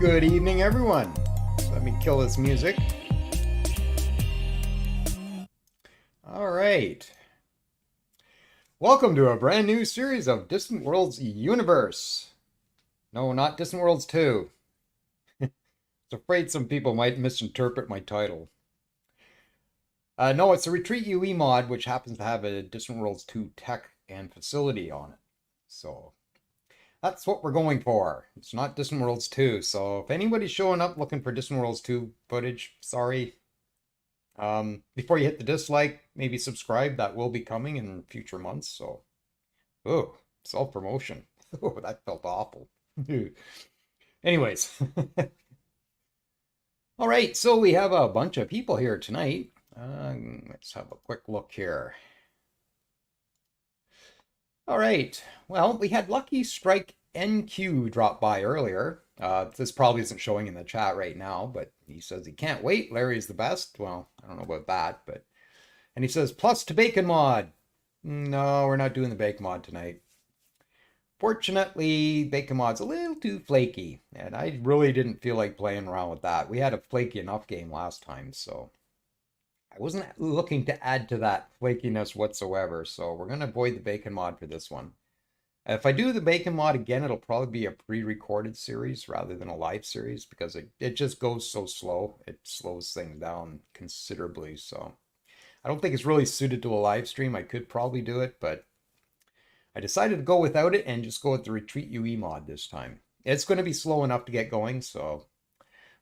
Good evening, everyone. Let me kill this music. All right. Welcome to a brand new series of Distant Worlds Universe. No, not Distant Worlds 2. I was afraid some people might misinterpret my title. No, it's a Retreat UE mod, which happens to have a Distant Worlds 2 tech and facility on it. So that's what we're going for. It's not Distant Worlds 2. So if anybody's showing up looking for Distant Worlds 2 footage, sorry. Before you hit the dislike, maybe subscribe. That will be coming in future months. So, oh, self-promotion. Oh, that felt awful. Anyways. All right, so we have a bunch of people here tonight. Let's have a quick look here. All right, well, we had Lucky Strike NQ drop by earlier. This probably isn't showing in the chat right now, but he says he can't wait. Larry's the best. Well, I don't know about that, but... And he says, plus to bacon mod. No, we're not doing the bacon mod tonight. Fortunately, bacon mod's a little too flaky, and I really didn't feel like playing around with that. We had a flaky enough game last time, so... I wasn't looking to add to that flakiness whatsoever, so we're going to avoid the bacon mod for this one. If I do the bacon mod again, it'll probably be a pre-recorded series rather than a live series because it just goes so slow. It slows things down considerably, so I don't think it's really suited to a live stream. I could probably do it, but I decided to go without it and just go with the Retreat UE mod this time. It's going to be slow enough to get going, so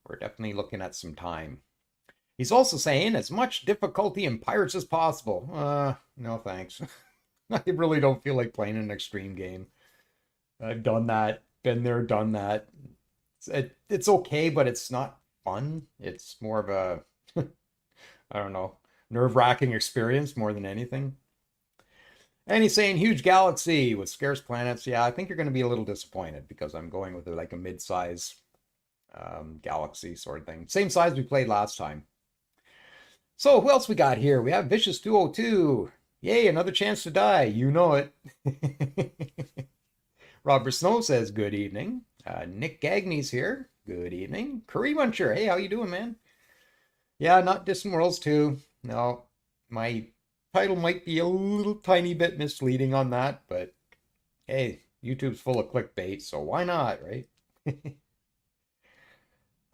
we're definitely looking at some time. He's also saying as much difficulty in Pirates as possible. No thanks. I really don't feel like playing an extreme game. I've done that, been there, done that. It's okay, but it's not fun. It's more of a, I don't know, nerve-wracking experience more than anything. And he's saying huge galaxy with scarce planets. Yeah, I think you're going to be a little disappointed because I'm going with like a mid-size galaxy sort of thing. Same size we played last time. So who else we got here? We have Vicious 202. Yay, another chance to die. You know it. Robert Snow says, good evening. Nick Gagney's here. Good evening. Curry Muncher. Hey, how you doing, man? Yeah, not Distant Worlds 2. No, my title might be a little tiny bit misleading on that, but hey, YouTube's full of clickbait, so why not, right?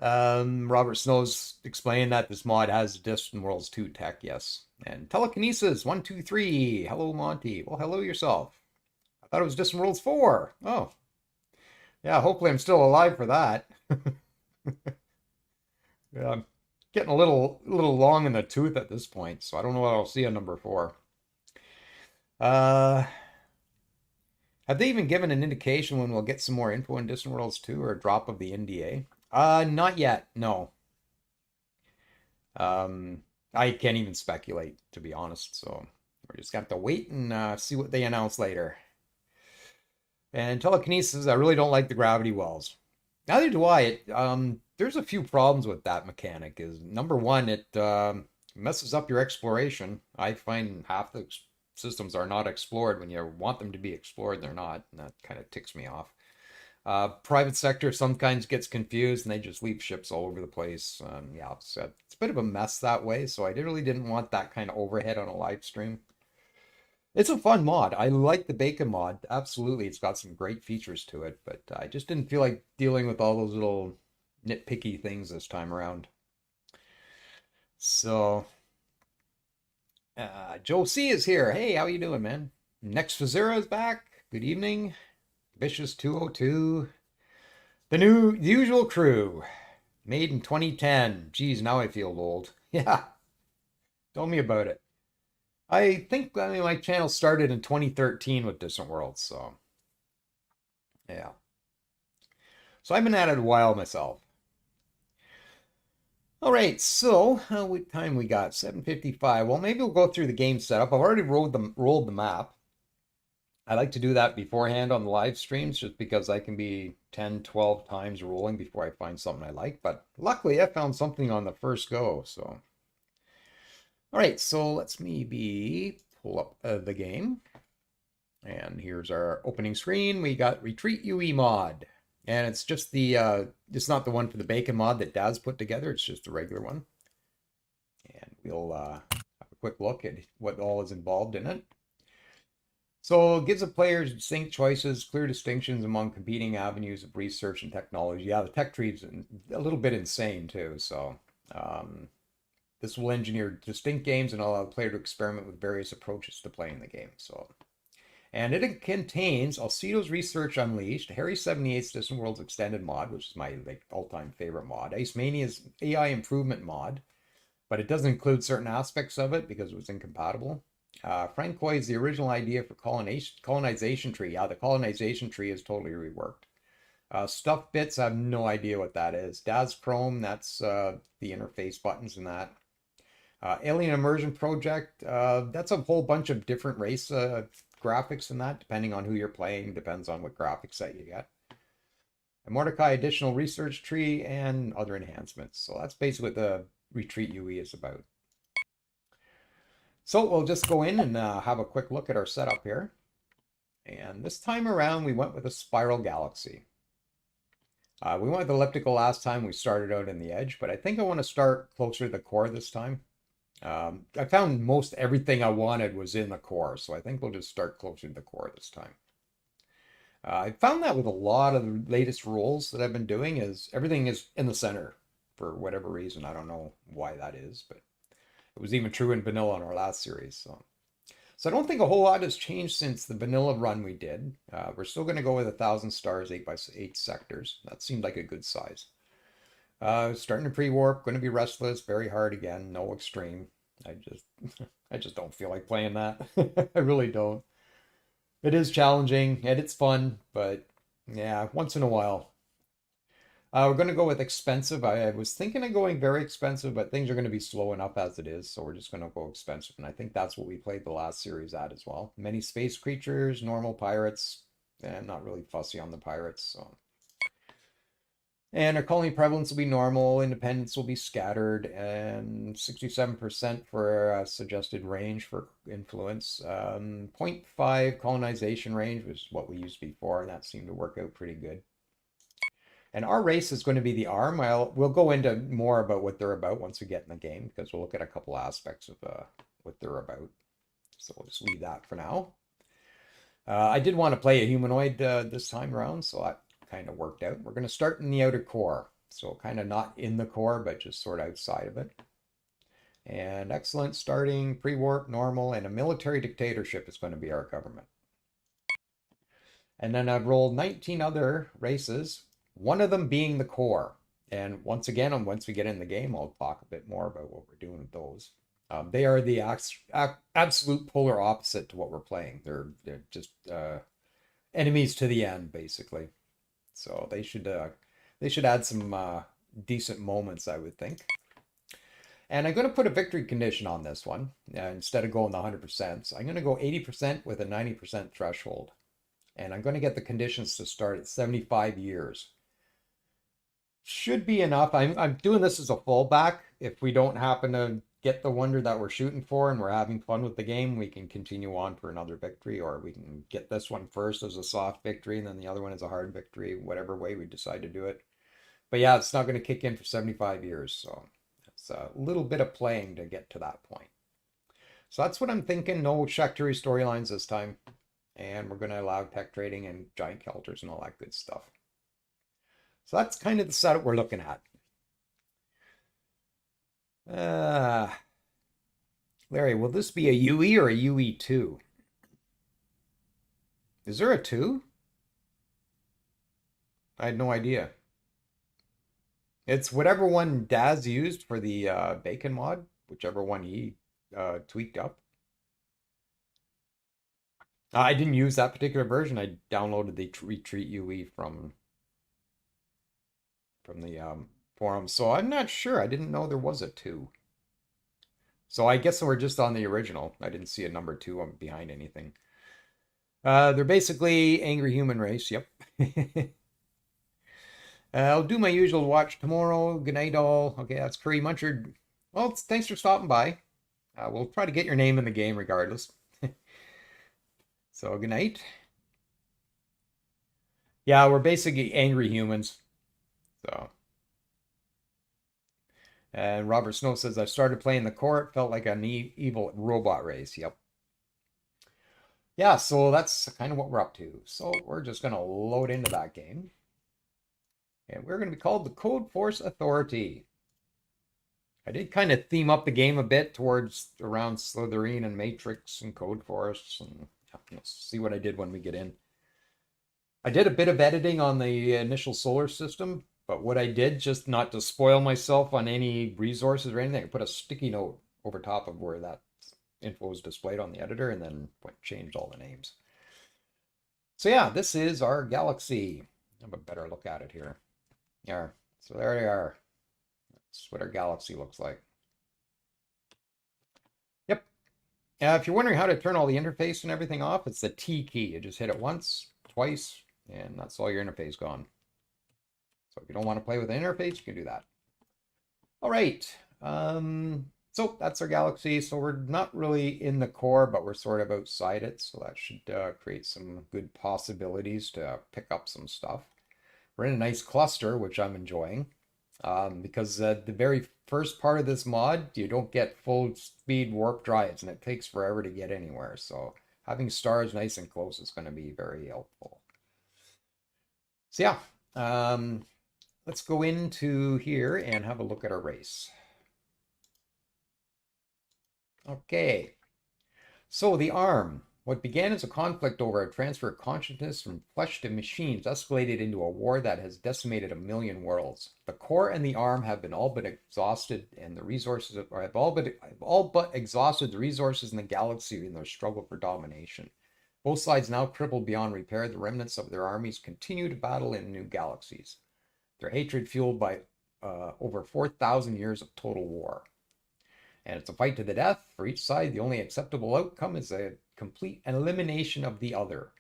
Robert Snow's explained that this mod has Distant Worlds 2 tech, yes. And Telekinesis 123. Hello, Monty. Well, hello yourself. I thought it was Distant Worlds 4. Oh. Yeah, hopefully I'm still alive for that. Yeah, I'm getting a little long in the tooth at this point, so I don't know what I'll see on number 4. Have they even given an indication when we'll get some more info in Distant Worlds 2 or a drop of the NDA? Not yet, no. I can't even speculate, to be honest, so we're just gonna have to wait and see what they announce later. And Telekinesis, I really don't like the gravity wells. Neither do I. There's a few problems with that mechanic. Is number one, it messes up your exploration. I find half the systems are not explored when you want them to be explored, they're not, and that kind of ticks me off. Private sector sometimes gets confused and they just leave ships all over the place. Yeah, it's a bit of a mess that way, so I really didn't want that kind of overhead on a live stream. It's a fun mod. I like the bacon mod. Absolutely, it's got some great features to it, but I just didn't feel like dealing with all those little nitpicky things this time around. So, Joe C is here. Hey, how you doing, man? Next Fazira is back. Good evening. Vicious 202. The usual crew. Made in 2010. Geez, now I feel old. Yeah. Tell me about it. I think my channel started in 2013 with Distant Worlds, so yeah. So I've been at it a while myself. All right, so what time we got? 7:55. Well, maybe we'll go through the game setup. I've already rolled the map. I like to do that beforehand on the live streams just because I can be 10, 12 times rolling before I find something I like. But luckily, I found something on the first go, so. All right, so let's maybe pull up the game. And here's our opening screen. We got Retreat UE mod. And it's just the it's not the one for the bacon mod that Dad's put together. It's just the regular one. And we'll have a quick look at what all is involved in it. So it gives the players distinct choices, clear distinctions among competing avenues of research and technology. Yeah, the tech tree is a little bit insane too. So this will engineer distinct games and allow the player to experiment with various approaches to playing the game. So, and it contains Alcedo's Research Unleashed, Harry 78's Distant Worlds Extended mod, which is my like all-time favorite mod, Ice Mania's AI Improvement mod, but it doesn't include certain aspects of it because it was incompatible. Frank Coy's the original idea for colonization tree. Yeah, the colonization tree is totally reworked. Stuff bits, I have no idea what that is. Daz Chrome, that's the interface buttons and that. Alien Immersion Project, that's a whole bunch of different race graphics and that, depending on who you're playing, depends on what graphics set you get. A Mordecai additional research tree and other enhancements. So that's basically what the Retreat UE is about. So we'll just go in and have a quick look at our setup here. And this time around, we went with a spiral galaxy. We went with elliptical last time. We started out in the edge, but I think I want to start closer to the core this time. I found most everything I wanted was in the core, so I think we'll just start closer to the core this time. I found that with a lot of the latest rules that I've been doing is everything is in the center for whatever reason. I don't know why that is, but it was even true in vanilla in our last series. So I don't think a whole lot has changed since the vanilla run we did. We're still going to go with 1,000 stars, 8x8 sectors. That seemed like a good size. Starting to pre-warp, going to be restless, very hard again, no extreme. I just don't feel like playing that. I really don't. It is challenging and it's fun, but yeah, once in a while. We're going to go with expensive. I was thinking of going very expensive, but things are going to be slow enough as it is, so we're just going to go expensive. And I think that's what we played the last series at as well. Many space creatures, normal pirates, and not really fussy on the pirates. So, and our colony prevalence will be normal, independence will be scattered, and 67% for suggested range for influence. 0.5 colonization range was what we used before, and that seemed to work out pretty good. And our race is going to be the arm. We'll go into more about what they're about once we get in the game, because we'll look at a couple aspects of what they're about. So we'll just leave that for now. I did want to play a humanoid this time around, so that kind of worked out. We're going to start in the outer core. So kind of not in the core, but just sort of outside of it. And excellent starting, pre-warp, normal, and a military dictatorship is going to be our government. And then I've rolled 19 other races, one of them being the core. And once again, once we get in the game, I'll talk a bit more about what we're doing with those. They are the absolute polar opposite to what we're playing. They're just enemies to the end, basically. So they should add some decent moments, I would think. And I'm going to put a victory condition on this one instead of going the 100%. So I'm going to go 80% with a 90% threshold. And I'm going to get the conditions to start at 75 years. Should be enough. I'm doing this as a fallback. If we don't happen to get the wonder that we're shooting for and we're having fun with the game, we can continue on for another victory, or we can get this one first as a soft victory and then the other one as a hard victory, whatever way we decide to do it. But yeah, it's not going to kick in for 75 years, so it's a little bit of playing to get to that point. So that's what I'm thinking. No Shakturi storylines this time. And we're going to allow tech trading and giant kelters and all that good stuff. So that's kind of the setup we're looking at. Larry, will this be a UE or a UE2? Is there a 2? I had no idea. It's whatever one Daz used for the bacon mod, whichever one he tweaked up. I didn't use that particular version. I downloaded the Retreat UE from the forum, so I'm not sure. I didn't know there was a 2. So I guess we're just on the original. I didn't see a number 2 behind anything. They're basically angry human race. Yep. I'll do my usual watch tomorrow. Good night, all. Okay, that's Curry Munchard. Well, thanks for stopping by. We'll try to get your name in the game regardless. So good night. Yeah, we're basically angry humans. So, and Robert Snow says I started playing the core. It felt like an evil robot race. Yep. Yeah, so that's kind of what we're up to. So we're just gonna load into that game, and we're gonna be called the CodeForce Authority. I did kind of theme up the game a bit towards around Slytherin and Matrix and CodeForce, and you'll see what I did when we get in. I did a bit of editing on the initial solar system, but what I did, just not to spoil myself on any resources or anything, I put a sticky note over top of where that info is displayed on the editor and then changed all the names. So yeah, this is our galaxy. Have a better look at it here. Yeah, so there they are. That's what our galaxy looks like. Yep. If you're wondering how to turn all the interface and everything off, it's the T key. You just hit it once, twice, and that's all your interface gone. So if you don't want to play with the interface, you can do that. All right. So that's our galaxy. So we're not really in the core, but we're sort of outside it. So that should create some good possibilities to pick up some stuff. We're in a nice cluster, which I'm enjoying. Because the very first part of this mod, you don't get full speed warp drives, and it takes forever to get anywhere. So having stars nice and close is going to be very helpful. So yeah, let's go into here and have a look at our race. Okay, so the arm. What began as a conflict over a transfer of consciousness from flesh to machines escalated into a war that has decimated 1,000,000 worlds. The core and the arm have been all but exhausted, and the resources have all but exhausted the resources in the galaxy in their struggle for domination. Both sides now crippled beyond repair. The remnants of their armies continue to battle in new galaxies. Their hatred fueled by over 4,000 years of total war. And it's a fight to the death. For each side, the only acceptable outcome is a complete elimination of the other.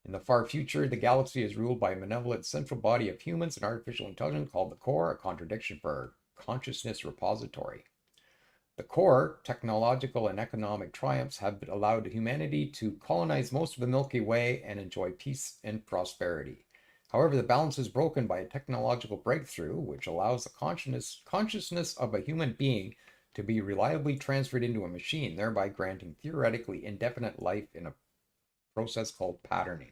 In the far future, the galaxy is ruled by a malevolent central body of humans and artificial intelligence called the Core, a contradiction for consciousness repository. The Core, technological and economic triumphs have allowed humanity to colonize most of the Milky Way and enjoy peace and prosperity. However, the balance is broken by a technological breakthrough, which allows the consciousness of a human being to be reliably transferred into a machine, thereby granting theoretically indefinite life in a process called patterning.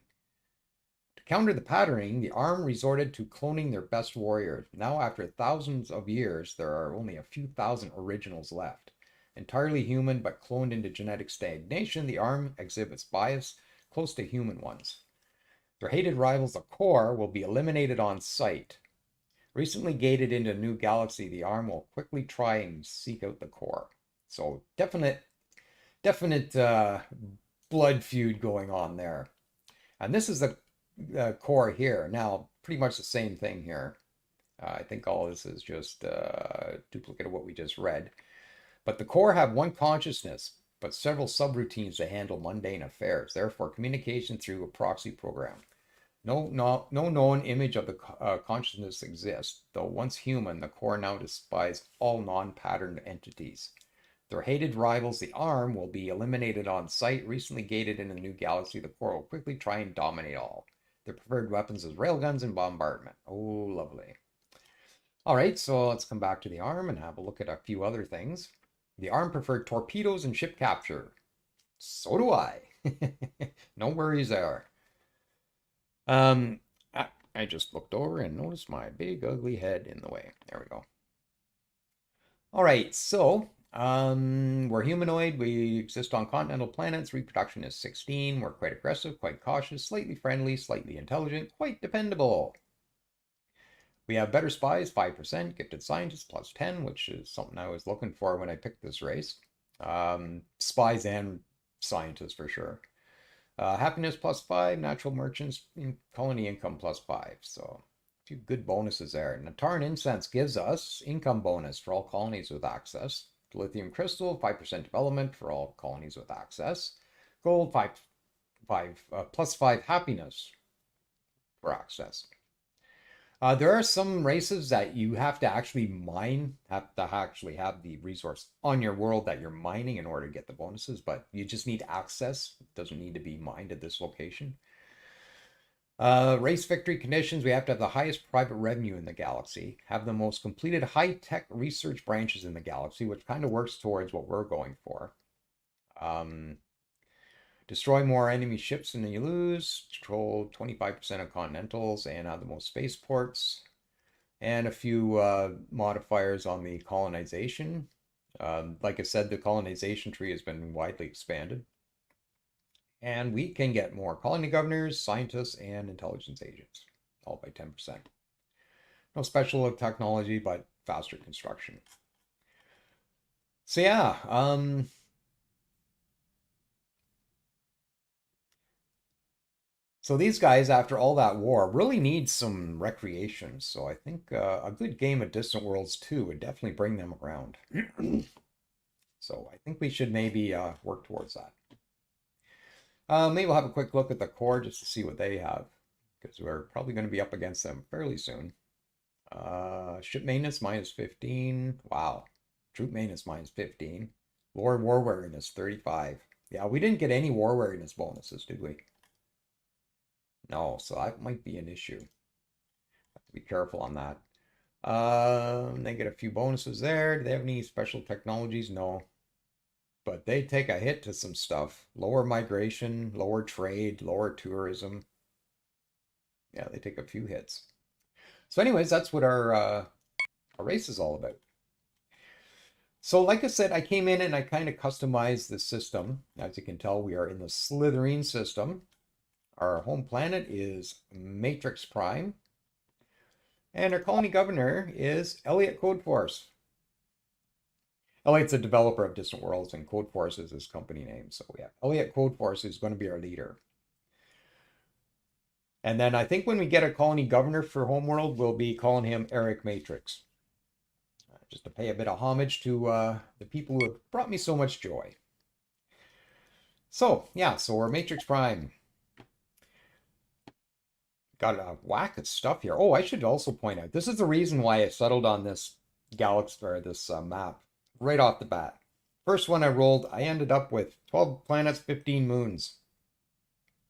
To counter the patterning, the arm resorted to cloning their best warriors. Now, after thousands of years, there are only a few thousand originals left. Entirely human but cloned into genetic stagnation, the arm exhibits bias close to human ones. Their hated rivals, the Core, will be eliminated on sight. Recently gated into a new galaxy, the arm will quickly try and seek out the Core. So definite blood feud going on there. And this is the Core here. Now, pretty much the same thing here. I think all this is just a duplicate of what we just read. But the Core have one consciousness, but several subroutines to handle mundane affairs. Therefore, communication through a proxy program. No known image of the consciousness exists, though once human, the Core now despise all non-patterned entities. Their hated rivals, the arm, will be eliminated on sight. Recently gated in a new galaxy, the Core will quickly try and dominate all. Their preferred weapons is railguns and bombardment. Oh, lovely. All right, so let's come back to the arm and have a look at a few other things. The arm preferred torpedoes and ship capture. So do I. No worries there. I just looked over and noticed my big ugly head in the way. There we go. All right, so we're humanoid. We exist on continental planets. Reproduction is 16. We're quite aggressive, quite cautious, slightly friendly, slightly intelligent, quite dependable. We have better spies, 5%, gifted scientists, plus 10, which is something I was looking for when I picked this race. Spies and scientists for sure. Happiness plus 5, natural merchants, colony income plus 5. So a few good bonuses there. Nataran incense gives us income bonus for all colonies with access. Lithium crystal, 5% development for all colonies with access. Gold, plus 5 happiness for access. There are some races that you have to actually mine, have to actually have the resource on your world that you're mining in order to get the bonuses, but you just need access. It doesn't need to be mined at this location. Race victory conditions, we have to have the highest private revenue in the galaxy, have the most completed high-tech research branches in the galaxy, which kind of works towards what we're going for. Destroy more enemy ships than you lose, control 25% of continentals, and have the most spaceports, and a few modifiers on the colonization. Like I said, the colonization tree has been widely expanded. And we can get more colony governors, scientists, and intelligence agents, all by 10%. No special technology, but faster construction. So yeah, so these guys, after all that war, really need some recreation. So I think a good game of Distant Worlds 2 would definitely bring them around. So I think we should maybe work towards that. Maybe we'll have a quick look at the core just to see what they have, because we're probably going to be up against them fairly soon. Ship maintenance minus 15. Wow. Troop maintenance minus 15. Lower war wariness 35. Yeah, we didn't get any war wariness bonuses, did we? No, so that might be an issue. Have to be careful on that. They get a few bonuses there. Do they have any special technologies? No. But they take a hit to some stuff. Lower migration, lower trade, lower tourism. Yeah, they take a few hits. So anyways, that's what our race is all about. So like I said, I came in and I kind of customized the system. As you can tell, we are in the Slytherin system. Our home planet is Matrix Prime. And our colony governor is Elliot CodeForce. Elliot's a developer of Distant Worlds, and CodeForce is his company name. So we have Elliot CodeForce, who's going to be our leader. And then I think when we get a colony governor for Homeworld, we'll be calling him Eric Matrix. Just to pay a bit of homage to the people who have brought me so much joy. So, yeah, so we're Matrix Prime. Got a whack of stuff here. Oh, I should also point out, this is the reason why I settled on this galaxy, or this map, right off the bat. First one I rolled, I ended up with 12 planets, 15 moons.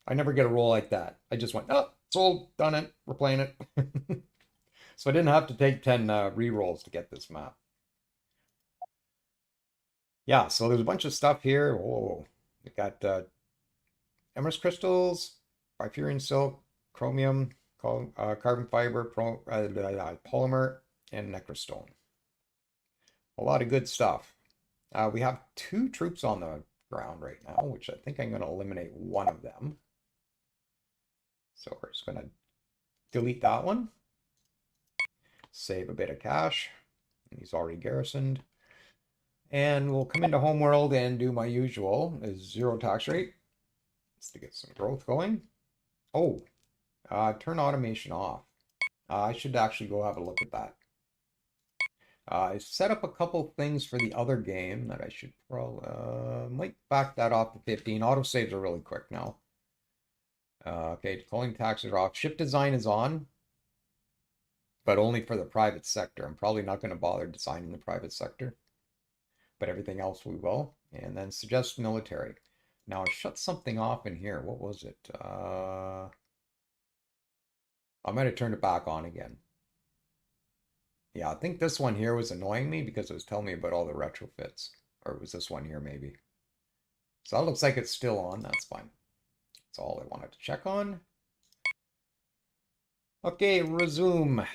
I never get a roll like that. I just went, oh, sold, done it, we're playing it. So I didn't have to take 10 re-rolls to get this map. Yeah, so there's a bunch of stuff here. Whoa, we got emerald crystals, bifurian silk, chromium, carbon fiber, polymer, and necrostone. A lot of good stuff. We have 2 troops on the ground right now, which I think I'm going to eliminate one of them. So we're just going to delete that one. Save a bit of cash. He's already garrisoned. And we'll come into Homeworld and do my usual, is 0 tax rate. Just to get some growth going. Oh, turn automation off. I should actually go have a look at that. I set up a couple things for the other game that I should probably, might back that off to 15. Autosaves are really quick now. Okay, calling taxes are off. Ship design is on, but only for the private sector. I'm probably not going to bother designing the private sector, but everything else we will. And then suggest military. Now I shut something off in here. What was it? I might have turned it back on again. Yeah, I think this one here was annoying me because it was telling me about all the retrofits. Or it was this one here, maybe. So that looks like it's still on. That's fine. That's all I wanted to check on. Okay, resume.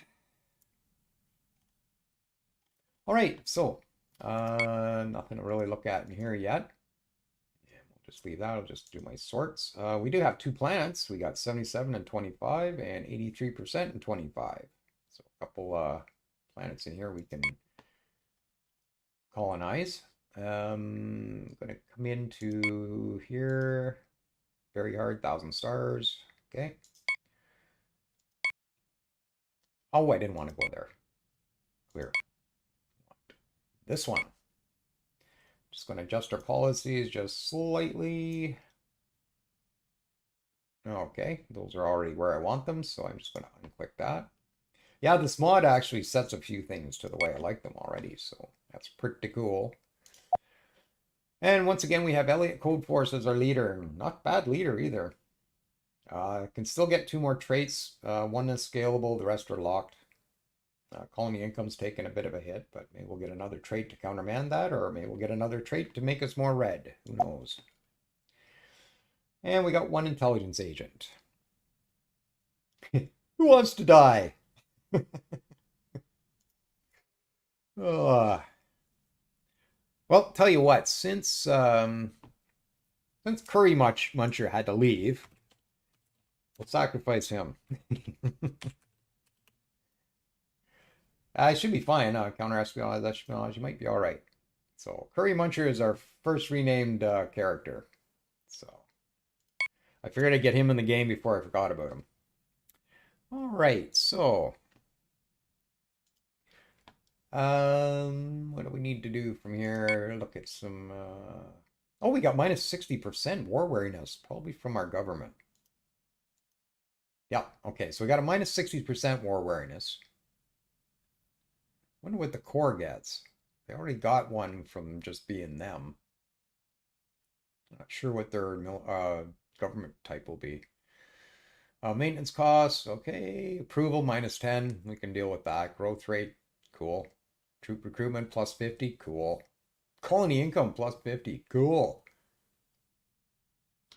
All right, so nothing to really look at in here yet. Yeah, we'll just leave that. I'll just do my sorts. We do have 2 planets. We got 77 and 25 and 83% and 25. So a couple planets in here we can colonize. I'm going to come into here. Very hard, 1,000 stars. Okay. Oh, I didn't want to go there. Clear. This one. Just going to adjust our policies just slightly. Okay, those are already where I want them, so I'm just going to unclick that. Yeah, this mod actually sets a few things to the way I like them already, so that's pretty cool. And once again, we have Elliot CodeForce as our leader. Not bad leader either. Can still get 2 more traits. One is scalable, the rest are locked. Colony income's taken a bit of a hit, but maybe we'll get another trait to countermand that, or maybe we'll get another trait to make us more red. Who knows? And we got 1 intelligence agent. Who wants to die? Well, tell you what, since Curry Muncher had to leave, we'll sacrifice him. I should be fine. Counter espionage, espionage, you might be all right. So Curry Muncher is our first renamed character. So I figured I'd get him in the game before I forgot about him. All right, so what do we need to do from here? Look at some. Oh, we got minus 60% war wariness, probably from our government. Yeah, okay, so we got a minus 60% war wariness. Wonder what the Corps gets. They already got one from just being them. Not sure what their government type will be. Maintenance costs, okay. Approval minus 10. We can deal with that. Growth rate, cool. Troop recruitment plus 50, cool. Colony income plus 50, cool.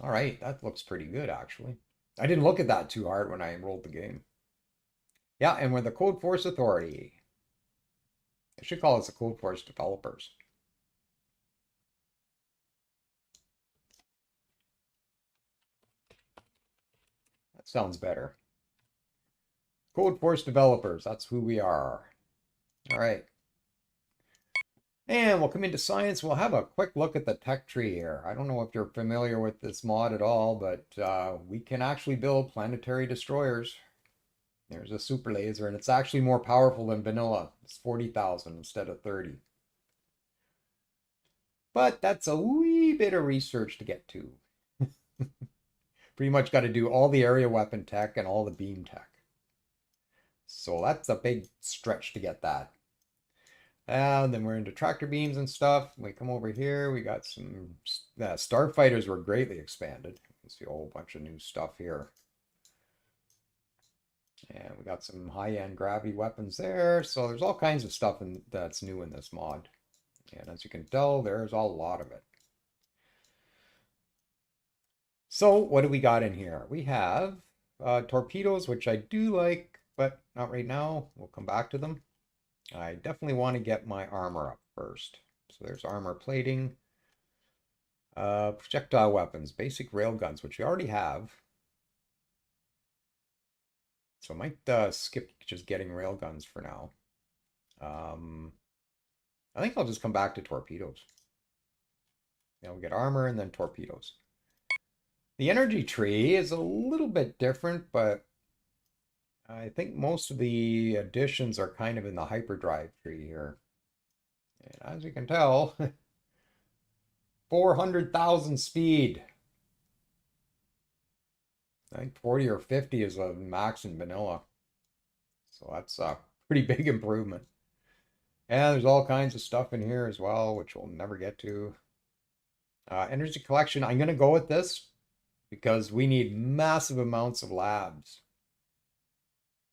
All right, that looks pretty good actually. I didn't look at that too hard when I enrolled the game. Yeah, and we're the CodeForce Authority. I should call us the CodeForce Developers. That sounds better. CodeForce Developers, that's who we are. All right. And we'll come into science. We'll have a quick look at the tech tree here. I don't know if you're familiar with this mod at all, but we can actually build planetary destroyers. There's a super laser, and it's actually more powerful than vanilla. It's 40,000 instead of 30. But that's a wee bit of research to get to. Pretty much got to do all the area weapon tech and all the beam tech. So that's a big stretch to get that. And then we're into tractor beams and stuff. We come over here, we got some starfighters were greatly expanded. You see a whole bunch of new stuff here. And we got some high-end gravity weapons there. So there's all kinds of stuff that's new in this mod. And as you can tell, there's a lot of it. So what do we got in here? We have torpedoes, which I do like, but not right now. We'll come back to them. I definitely want to get my armor up first. So there's armor plating. Projectile weapons, basic railguns, which we already have. So I might skip just getting railguns for now. I think I'll just come back to torpedoes. Now we get armor and then torpedoes. The energy tree is a little bit different, but I think most of the additions are kind of in the hyperdrive tree here. And as you can tell, 400,000 speed. I think 40 or 50 is a max in vanilla. So that's a pretty big improvement. And there's all kinds of stuff in here as well, which we'll never get to. Energy collection, I'm going to go with this because we need massive amounts of labs.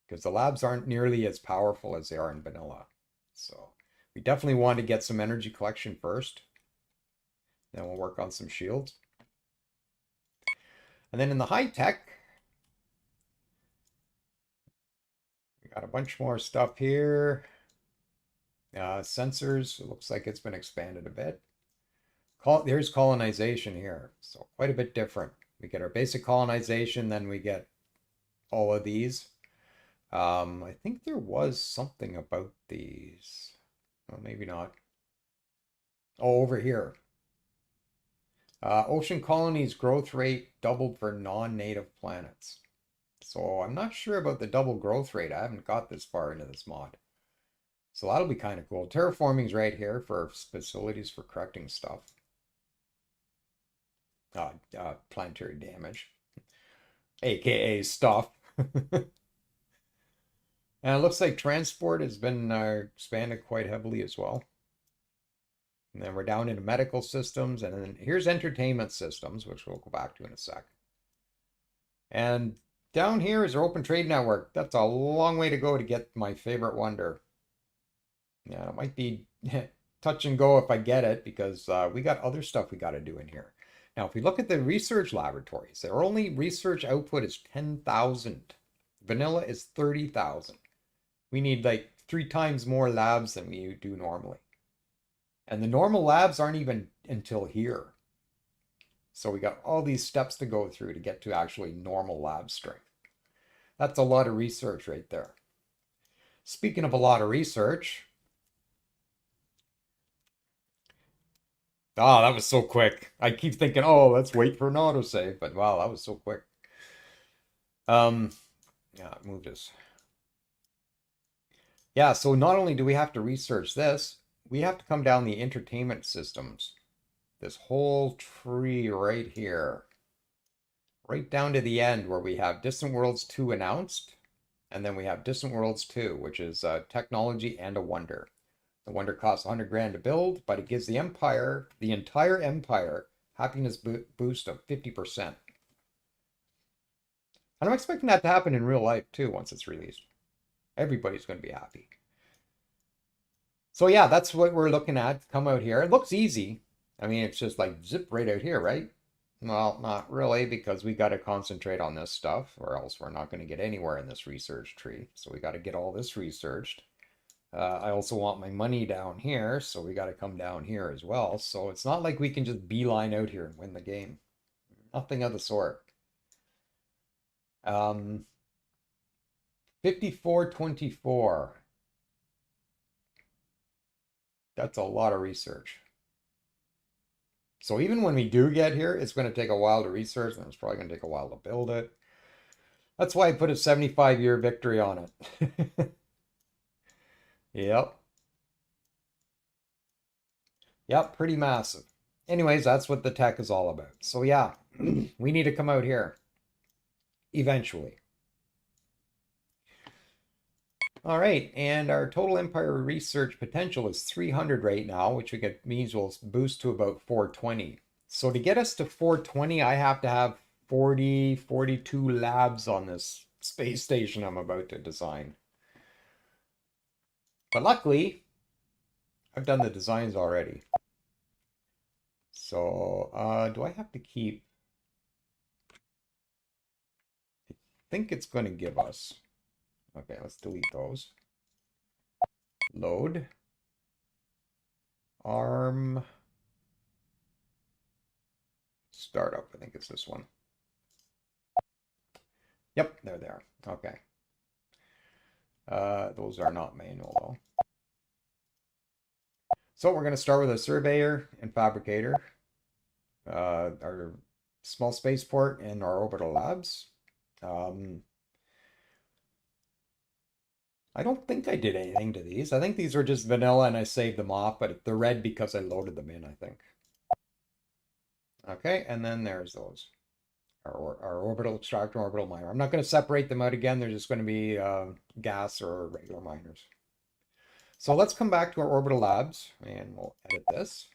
Because the labs aren't nearly as powerful as they are in vanilla. So we definitely want to get some energy collection first. Then we'll work on some shields. And then in the high tech, we got a bunch more stuff here. Sensors, it looks like it's been expanded a bit. There's colonization here. So quite a bit different. We get our basic colonization, then we get all of these. I think there was something about these. Well, maybe not. Oh, over here. Ocean colonies growth rate doubled for non-native planets. So I'm not sure about the double growth rate. I haven't got this far into this mod. So that'll be kind of cool. Terraforming's right here for facilities for correcting stuff. Planetary damage. AKA stuff. And it looks like transport has been expanded quite heavily as well. And then we're down into medical systems. And then here's entertainment systems, which we'll go back to in a sec. And down here is our open trade network. That's a long way to go to get my favorite wonder. Yeah, it might be touch and go if I get it because we got other stuff we got to do in here. Now, if we look at the research laboratories, their only research output is 10,000. Vanilla is 30,000. We need like 3 times more labs than we do normally. And the normal labs aren't even until here. So we got all these steps to go through to get to actually normal lab strength. That's a lot of research right there. Speaking of a lot of research, ah, that was so quick. I keep thinking, oh, let's wait for an autosave, but wow, that was so quick. Um, yeah, move this. Yeah, so not only do we have to research this, we have to come down the entertainment systems. This whole tree right here, right down to the end where we have Distant Worlds 2 announced, and then we have Distant Worlds 2, which is technology and a wonder. The wonder costs 100 grand to build, but it gives the Empire, the entire Empire, happiness boost of 50%. And I'm expecting that to happen in real life too once it's released. Everybody's going to be happy. So yeah, that's what we're looking at. Come out here. It looks easy. I mean, it's just like zip right out here, right? Well, not really, because we got to concentrate on this stuff, or else we're not going to get anywhere in this research tree. So we got to get all this researched. I also want my money down here, so we got to come down here as well. So it's not like we can just beeline out here and win the game. Nothing of the sort. 5424. That's a lot of research. So even when we do get here, it's going to take a while to research, and it's probably going to take a while to build it. That's why I put a 75-year victory on it. Yep. Yep, pretty massive. Anyways, that's what the tech is all about. So yeah, we need to come out here eventually. All right, and our total Empire research potential is 300 right now, which means we'll boost to about 420. So to get us to 420, I have to have 42 labs on this space station I'm about to design. But luckily, I've done the designs already. So do I have to keep... I think it's going to give us... Okay, let's delete those. Load. ARM. Startup, I think it's this one. Yep, they're there. Okay. Those are not manual though. So we're going to start with a surveyor and fabricator, our small spaceport, and our orbital labs. I don't think I did anything to these. I think these were just vanilla and I saved them off, but they're red because I loaded them in, I think. Okay, and then there's those. Our orbital extractor, orbital miner. I'm not going to separate them out again. They're just going to be gas or regular miners. So let's come back to our orbital labs and we'll edit this.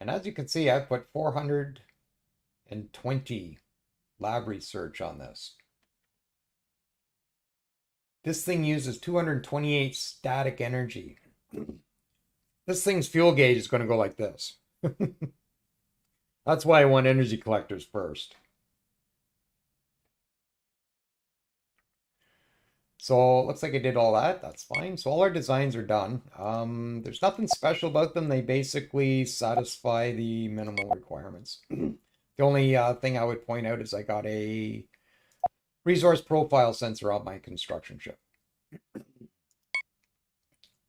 And as you can see, I've put 420 lab research on this. This thing uses 228 static energy. This thing's fuel gauge is going to go like this. That's why I want energy collectors first. So looks like I did all that. That's fine. So all our designs are done. There's nothing special about them. They basically satisfy the minimal requirements. The only thing I would point out is I got a resource profile sensor on my construction ship.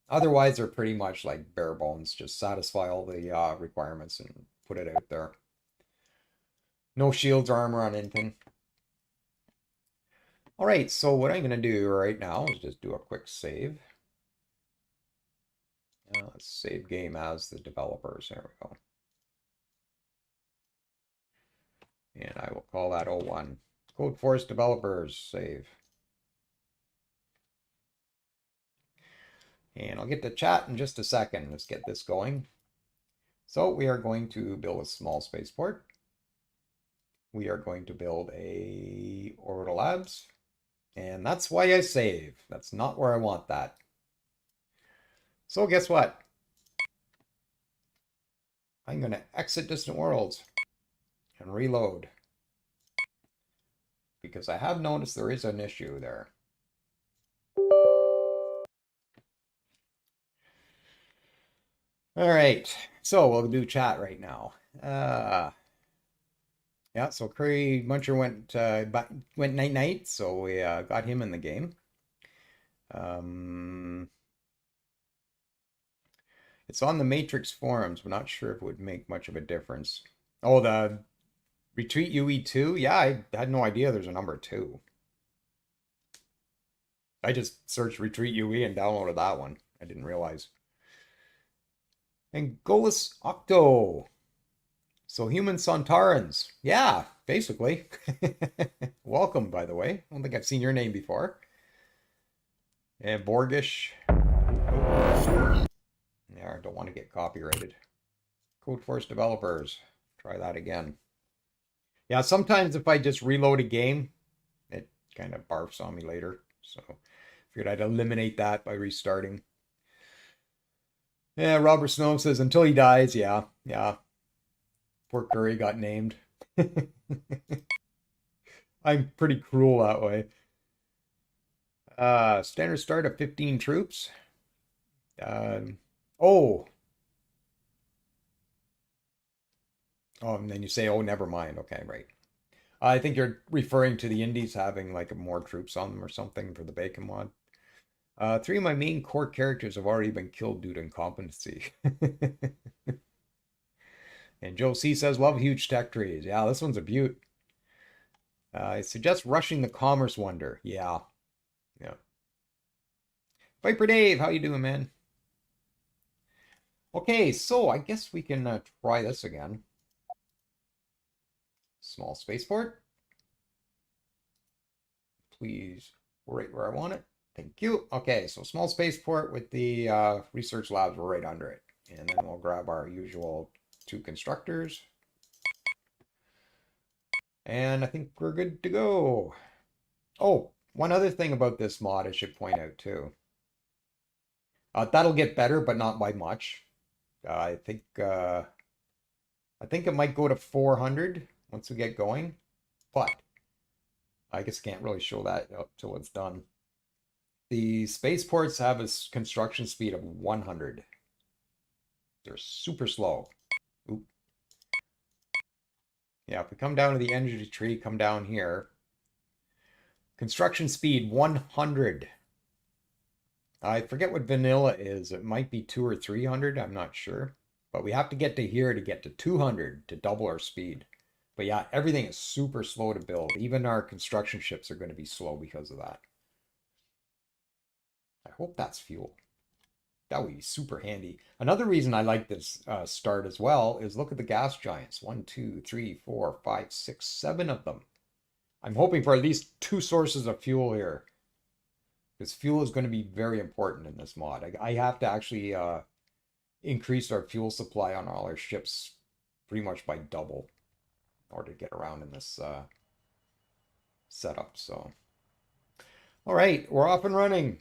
Otherwise, they're pretty much like bare bones. Just satisfy all the requirements and put it out there. No shields, armor on anything. All right, so what I'm going to do right now is just do a quick save. Let's save game as the developers. There we go. And I will call that 01. CodeForce developers, save. And I'll get to chat in just a second. Let's get this going. So we are going to build a small spaceport. we are going to build a orbital labs. And that's why I save. That's not where I want that. So guess what? I'm going to exit distant worlds and reload. Because I have noticed there is an issue there. All right, so we'll do chat right now. Yeah, so Curry Muncher went night night, so we got him in the game. It's on the Matrix forums. We're not sure if it would make much of a difference. Oh, the Retreat UE2? Yeah, I had no idea there's a number 2. I just searched Retreat UE and downloaded that one. I didn't realize. And Golis Octo. So human Sontarans. Yeah, basically. Welcome, by the way. I don't think I've seen your name before. And Borgish. Oh. Yeah, I don't want to get copyrighted. CodeForce developers. Try that again. Yeah, sometimes if I just reload a game, it kind of barfs on me later. So figured I'd eliminate that by restarting. Yeah, Robert Snow says until he dies. Yeah, yeah. Poor Curry got named. I'm pretty cruel that way. Standard start of 15 troops. Oh. Oh, and then you say, oh, never mind. Okay, right. I think you're referring to the Indies having like more troops on them or something for the Bacon mod. 3 of my main core characters have already been killed due to incompetency. And Joe C says, love huge tech trees. Yeah, this one's a beaut. I suggest rushing the Commerce Wonder. Yeah. Yeah. Viper Dave, how you doing, man? Okay, so I guess we can try this again. Small spaceport. Please, right where I want it. Thank you. Okay, so small spaceport with the research labs right under it. And then we'll grab our usual 2 constructors. And I think we're good to go. Oh, one other thing about this mod I should point out too. That'll get better, but not by much. I think it might go to 400 once we get going, but I guess can't really show that till it's done. The spaceports have a construction speed of 100. They're super slow. Oop. Yeah, if we come down to the energy tree, come down here. Construction speed 100. I forget what vanilla is. It might be 200 or 300. I'm not sure. But we have to get to here to get to 200 to double our speed. But yeah, everything is super slow to build. Even our construction ships are going to be slow because of that. I hope that's fuel. That would be super handy. Another reason I like this start as well is look at the gas giants. 1, 2, 3, 4, 5, 6, 7 of them. I'm hoping for at least 2 sources of fuel here. Because fuel is going to be very important in this mod. I have to actually increase our fuel supply on all our ships pretty much by double in order to get around in this setup. So, all right, we're off and running.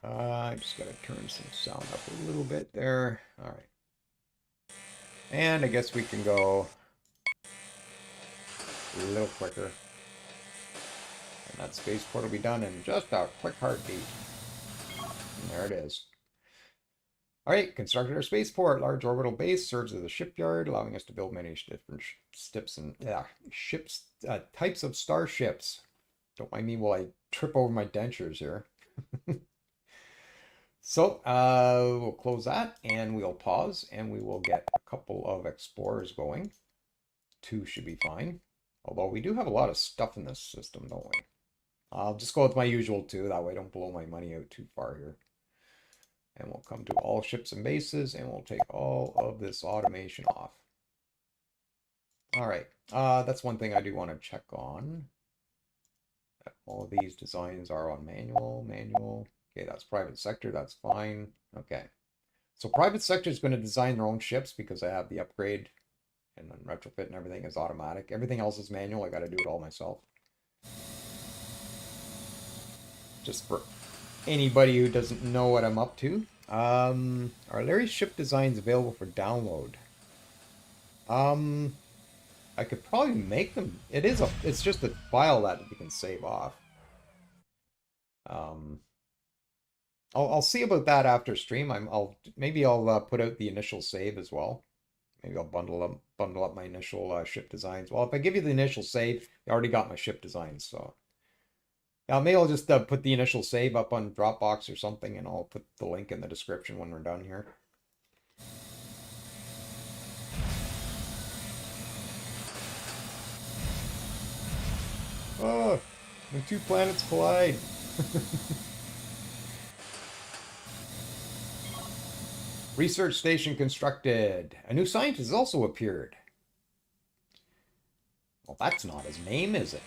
I just got to turn some sound up a little bit there. All right. And I guess we can go a little quicker. And that spaceport will be done in just a quick heartbeat. And there it is. All right, constructed our spaceport. Large orbital base serves as a shipyard, allowing us to build many different types of starships. Don't mind me while I trip over my dentures here. So we'll close that and we'll pause and we will get a couple of explorers going. 2 should be fine. Although we do have a lot of stuff in this system, don't we? I'll just go with my usual 2. That way I don't blow my money out too far here. And we'll come to all ships and bases and we'll take all of this automation off. All right. That's one thing I do want to check on. All of these designs are on manual. Okay, that's private sector. That's fine. Okay. So private sector is going to design their own ships because I have the upgrade and then retrofit and everything is automatic. Everything else is manual. I got to do it all myself. Just for anybody who doesn't know what I'm up to. Are Larry's ship designs available for download? I could probably make them. It's just a file that you can save off. Um, I'll see about that after stream. Maybe I'll put out the initial save as well. Maybe I'll bundle up my initial ship designs. Well, if I give you the initial save, you already got my ship designs, so. Now, maybe I'll just put the initial save up on Dropbox or something, and I'll put the link in the description when we're done here. Oh, the two planets collide. Research station constructed. A new scientist has also appeared. Well, that's not his name, is it?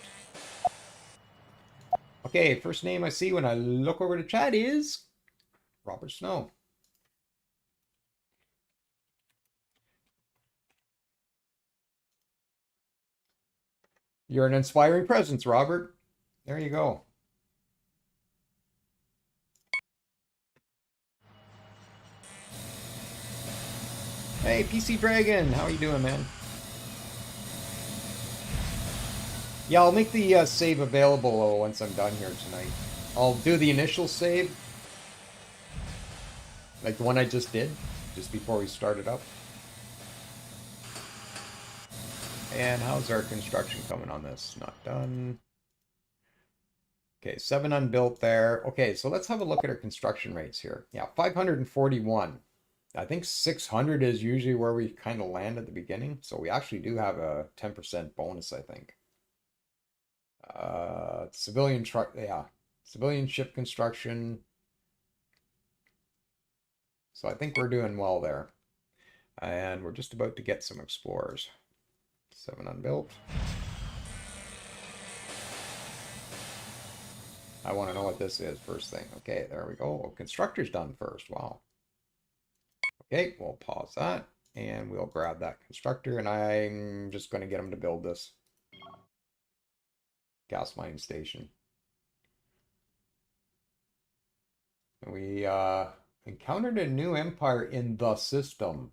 Okay, first name I see when I look over to chat is Robert Snow. You're an inspiring presence, Robert. There you go. Hey, PC Dragon, how are you doing, man? Yeah, I'll make the save available once I'm done here tonight. I'll do the initial save, like the one I just did, just before we started up. And how's our construction coming on this? Not done. Okay, 7 unbuilt there. Okay, so let's have a look at our construction rates here. Yeah, 541. I think 600 is usually where we kind of land at the beginning. So we actually do have a 10% bonus, I think. Civilian truck, yeah. Civilian ship construction. So I think we're doing well there. And we're just about to get some explorers. 7 unbuilt. I want to know what this is first thing. Okay, there we go. Oh, constructor's done first. Wow. Okay, we'll pause that. And we'll grab that constructor. And I'm just going to get him to build this gas mining station. We encountered a new empire in the system.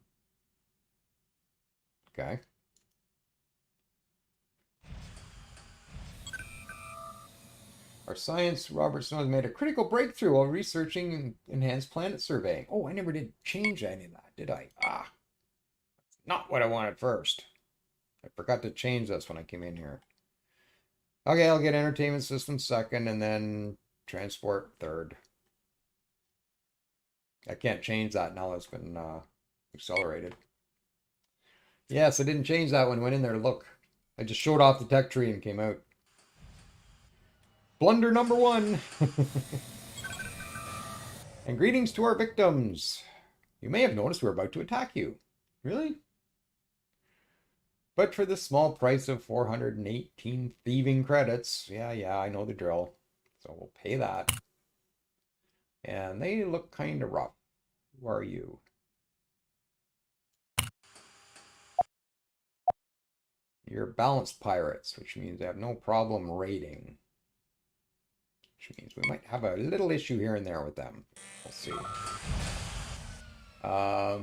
Okay. Our science, Robert Snow, has made a critical breakthrough while researching enhanced planet surveying. Oh, I never did change any of that, did I? Ah, not what I wanted first. I forgot to change this when I came in here. Okay, I'll get entertainment system second and then transport third. I can't change that now it's been accelerated. Yes, I didn't change that when I went in there to look. I just showed off the tech tree and came out. Blunder number 1. And greetings to our victims. You may have noticed we're about to attack you. Really? But for the small price of 418 thieving credits, yeah, I know the drill. So we'll pay that. And they look kind of rough. Who are you? You're balanced pirates, which means they have no problem raiding. Which means we might have a little issue here and there with them. We'll see.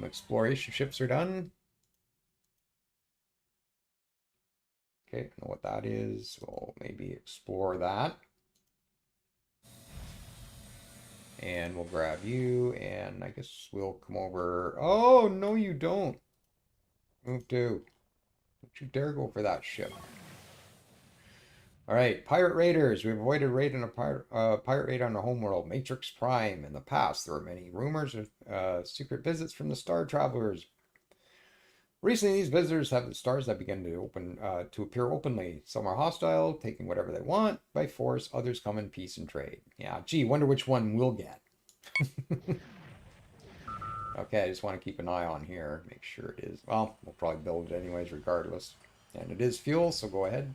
Exploration ships are done. Okay, I know what that is. We'll maybe explore that. And we'll grab you, and I guess we'll come over. Oh, no, you don't. Move to. Don't you dare go for that ship. All right, pirate raiders. We've avoided raid on a pirate raid on our homeworld, Matrix Prime. In the past, there were many rumors of secret visits from the Star Travelers. Recently, these visitors have the stars that begin to appear openly. Some are hostile, taking whatever they want by force. Others come in peace and trade. Yeah, gee, wonder which one we'll get. Okay, I just want to keep an eye on here. Make sure it is. Well, we'll probably build it anyways, regardless. And it is fuel, so go ahead.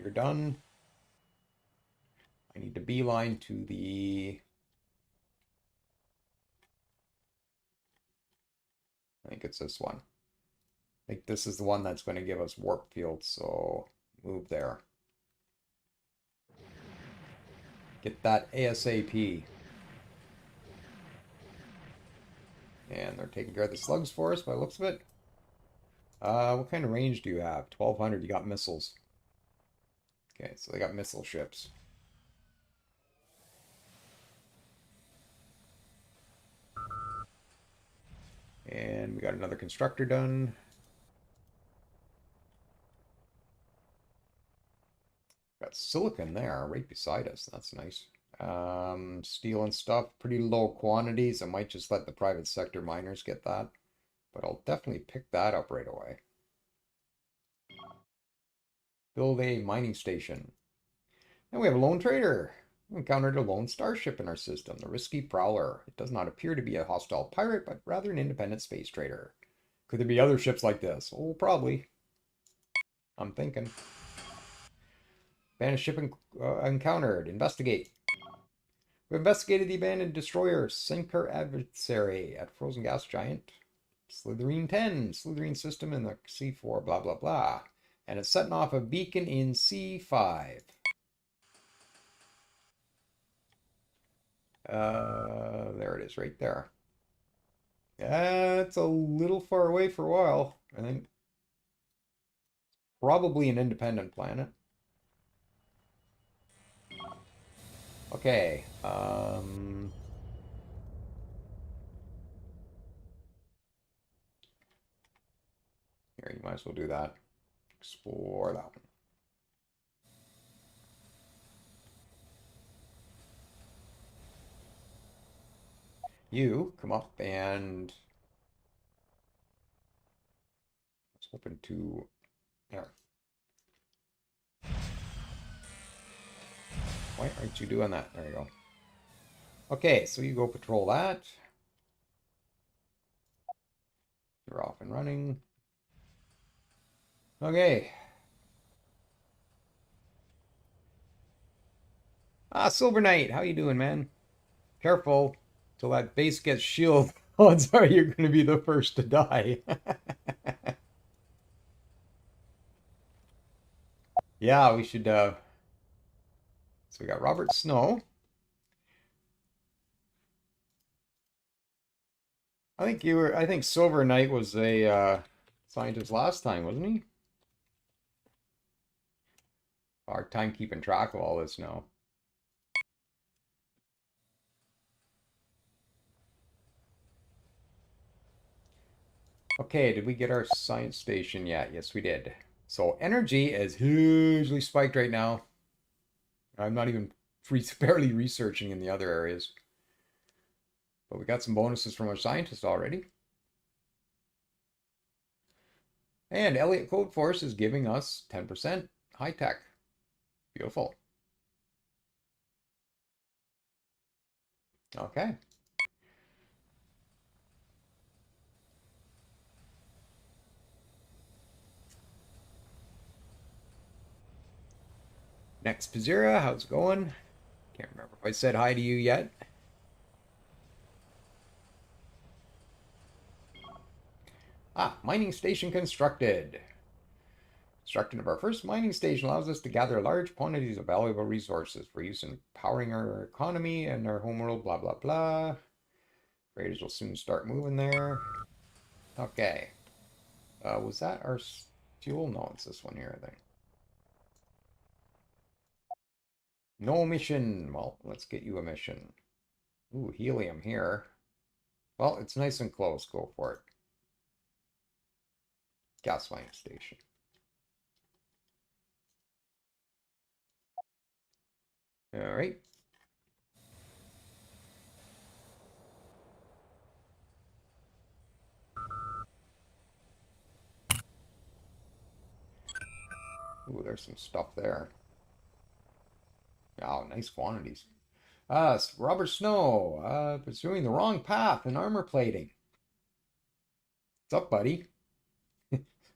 You're done. I need to beeline to the I think it's this one. I think this is the one that's going to give us warp fields, so move there. Get that ASAP. And they're taking care of the slugs for us by the looks of it. What kind of range do you have? 1200, you got missiles. Okay, so they got missile ships. And we got another constructor done. Got silicon there right beside us. That's nice. Steel and stuff, pretty low quantities. I might just let the private sector miners get that. But I'll definitely pick that up right away. Build a mining station. And we have a lone trader. We encountered a lone starship in our system, the Risky Prowler. It does not appear to be a hostile pirate, but rather an independent space trader. Could there be other ships like this? Oh, probably. I'm thinking. Abandoned ship encountered. Investigate. We investigated the abandoned destroyer, Sinker Adversary at Frozen Gas Giant. Slytherin 10, Slytherin system in the C4, blah, blah, blah. And it's setting off a beacon in C5. There it is, right there. It's a little far away for a while, I think. Probably an independent planet. Okay, here, you might as well do that. Explore that one. You come up and I was hoping to there. Why aren't you doing that? There you go. Okay, so you go patrol that. You're off and running. Okay. Silver Knight, how you doing, man? Careful, till that base gets shielded. Odds are you're going to be the first to die. Yeah, we should. So we got Robert Snow. I think Silver Knight was a scientist last time, wasn't he? Hard time keeping track of all this now. Okay, did we get our science station yet? Yes, we did. So energy is hugely spiked right now. I'm not even barely researching in the other areas. But we got some bonuses from our scientists already. And Elliott CodeForce is giving us 10% high tech. Beautiful. Okay. Next, Pazira, how's it going? Can't remember if I said hi to you yet. Mining station constructed. Construction of our first mining station allows us to gather large quantities of valuable resources for use in powering our economy and our homeworld, blah, blah, blah. Raiders will soon start moving there. Okay. Was that our fuel? No, it's this one here, I think. No mission. Well, let's get you a mission. Ooh, helium here. Well, it's nice and close. Go for it. Gas mining station. All right. Ooh, there's some stuff there. Oh, nice quantities. Robert Snow, pursuing the wrong path in armor plating. What's up, buddy?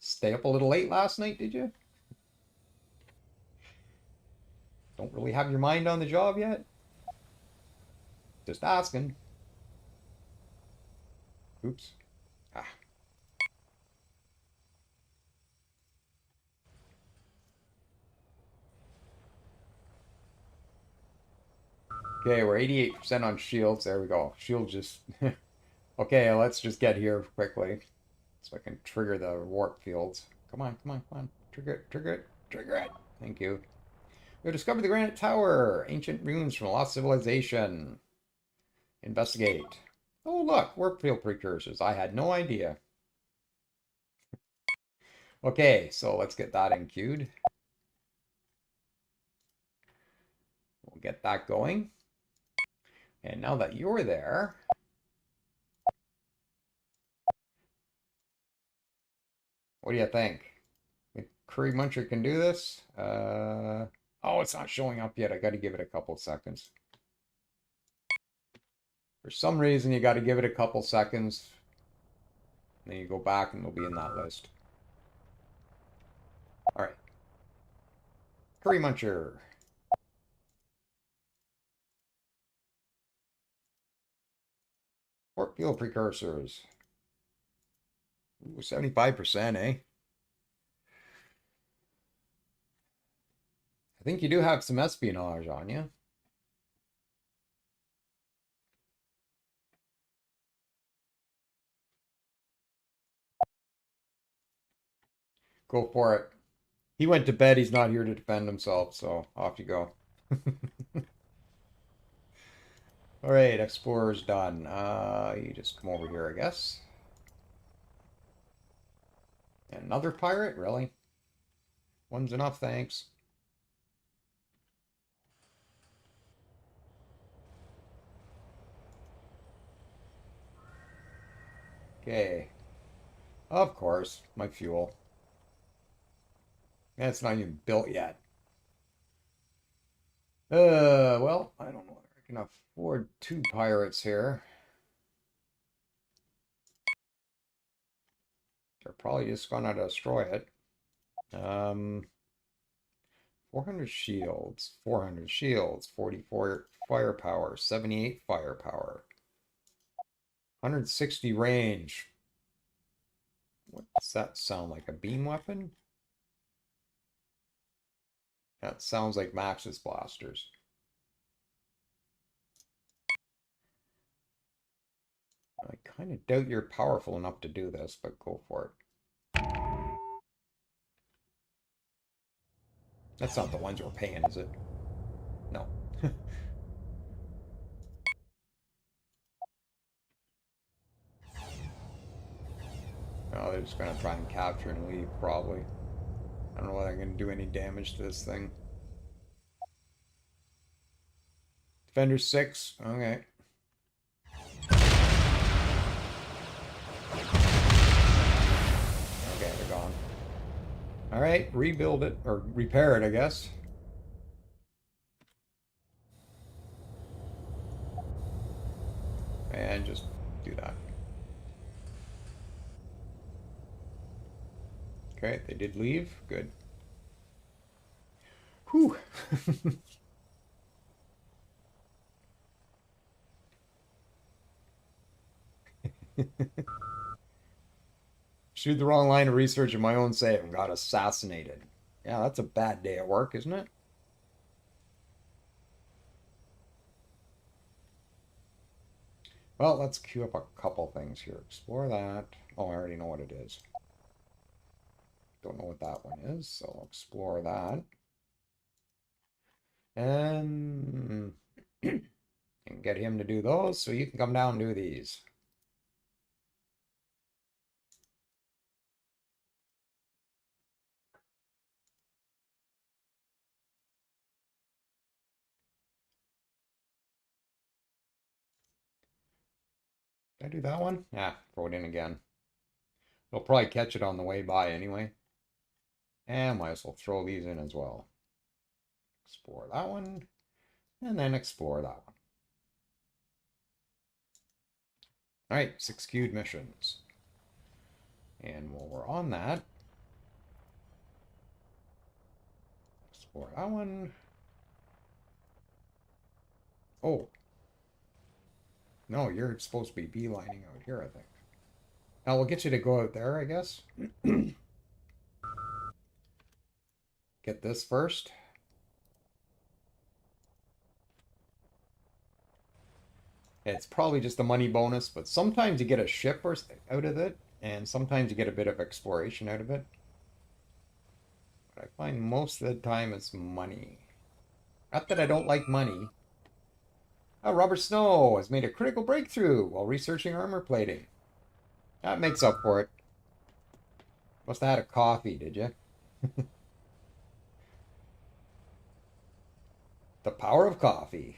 Stay up a little late last night, did you? Don't really have your mind on the job yet? Just asking. Oops. Okay, we're 88% on shields. There we go. Shield just... Okay, let's just get here quickly so I can trigger the warp fields. Come on, come on, come on. Trigger it, trigger it, trigger it. Thank you. We discovered the Granite Tower. Ancient ruins from a lost civilization. Investigate. Oh, look, warp field precursors. I had no idea. Okay, so let's get that in queued. We'll get that going. And now that you're there, what do you think? The Curry Muncher can do this? Oh, it's not showing up yet. I got to give it a couple seconds. For some reason, you got to give it a couple seconds. Then you go back and it'll be in that list. All right. Curry Muncher. Warp field precursors. Ooh, 75%, eh? I think you do have some espionage on you. Go for it. He went to bed. He's not here to defend himself, so off you go. All right, explorer's done. You just come over here, I guess. Another pirate? Really? One's enough, thanks. Okay. Of course, my fuel. That's not even built yet. Well, I don't know if I can afford 2 pirates here. They're probably just gonna destroy it. 400 shields, 400 shields, 44 firepower, 78 firepower, 160 range. What does that sound like? A beam weapon? That sounds like Max's blasters. I kind of doubt you're powerful enough to do this, but go for it. That's not the ones we're paying, is it? No. Oh, they're just going to try and capture and leave, probably. I don't know whether I'm going to do any damage to this thing. Defender 6. Okay. Okay, they're gone. All right, rebuild it, or repair it, I guess. And just do that. Okay, they did leave. Good. Whew. Shoot the wrong line of research in my own save and got assassinated. Yeah, that's a bad day at work, isn't it? Well, let's queue up a couple things here. Explore that. Oh, I already know what it is. Don't know what that one is, so I'll explore that. And get him to do those so you can come down and do these. Did I do that one? Yeah, throw it in again. It'll probably catch it on the way by anyway. And might as well throw these in as well. Explore that one, and then explore that one. All right, 6 queued missions. And while we're on that, explore that one. Oh, no, you're supposed to be beelining out here, I think. Now we'll get you to go out there, I guess. Get this first. It's probably just a money bonus, but sometimes you get a ship or out of it, and sometimes you get a bit of exploration out of it. But I find most of the time it's money. Not that I don't like money. Robert Snow has made a critical breakthrough while researching armor plating. That makes up for it. Must have had a coffee, did you? The power of coffee.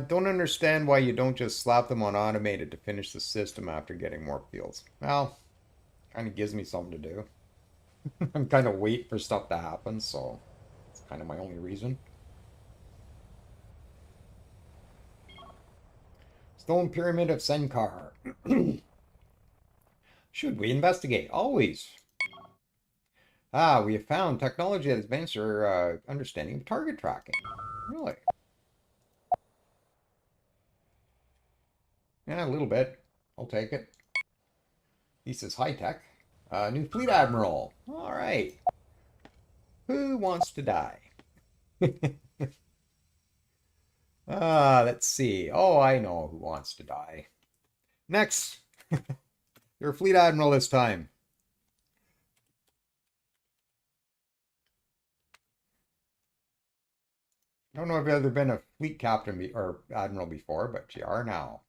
Don't understand why you don't just slap them on automated to finish the system after getting more fields. Well, kind of gives me something to do. I'm kind of wait for stuff to happen, so it's kind of my only reason. Stone Pyramid of Senkar. Should we investigate? Always. We have found technology that advanced our understanding of target tracking. Really? Yeah, a little bit. I'll take it. He says high tech. New fleet admiral. All right. Who wants to die? Let's see. Oh, I know who wants to die. Next. You're a fleet admiral this time. I don't know if you've ever been a fleet captain or admiral before, but you are now.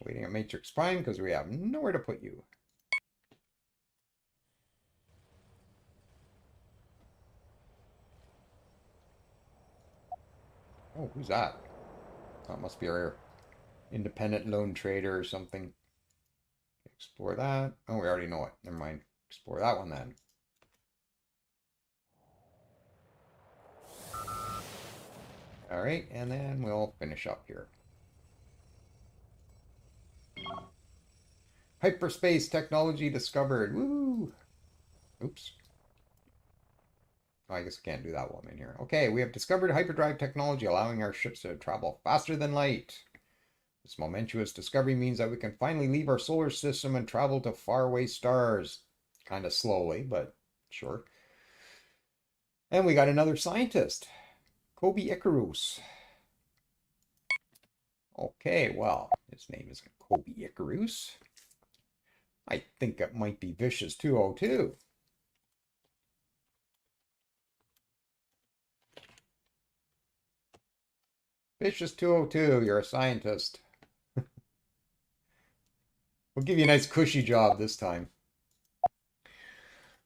Waiting at Matrix Prime because we have nowhere to put you. Oh, who's that? That must be our independent lone trader or something. Explore that. Oh, we already know it. Never mind. Explore that one then. All right, and then we'll finish up here. Hyperspace technology discovered. Woo! Oops. Oh, I guess I can't do that one in here. Okay, we have discovered hyperdrive technology allowing our ships to travel faster than light. This momentous discovery means that we can finally leave our solar system and travel to faraway stars. Kind of slowly, but sure. And we got another scientist, Kobe Icarus. Okay, well, his name isn't Kobe Icarus. I think it might be Vicious 202. Vicious 202, you're a scientist. We'll give you a nice cushy job this time.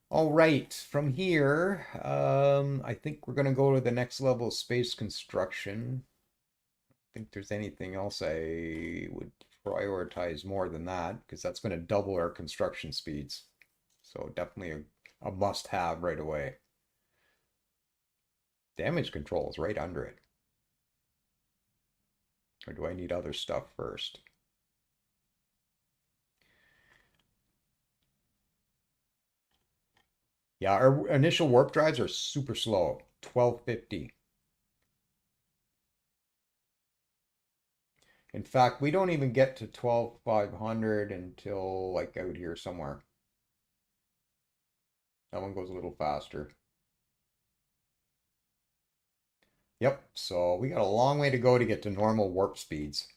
All right, from here, I think we're going to go to the next level of space construction. I think there's anything else I would prioritize more than that, because that's going to double our construction speeds. So definitely a must-have right away. Damage control is right under it. Or do I need other stuff first? Yeah, our initial warp drives are super slow. 1250. In fact, we don't even get to 12,500 until like out here somewhere. That one goes a little faster. Yep, so we got a long way to go to get to normal warp speeds.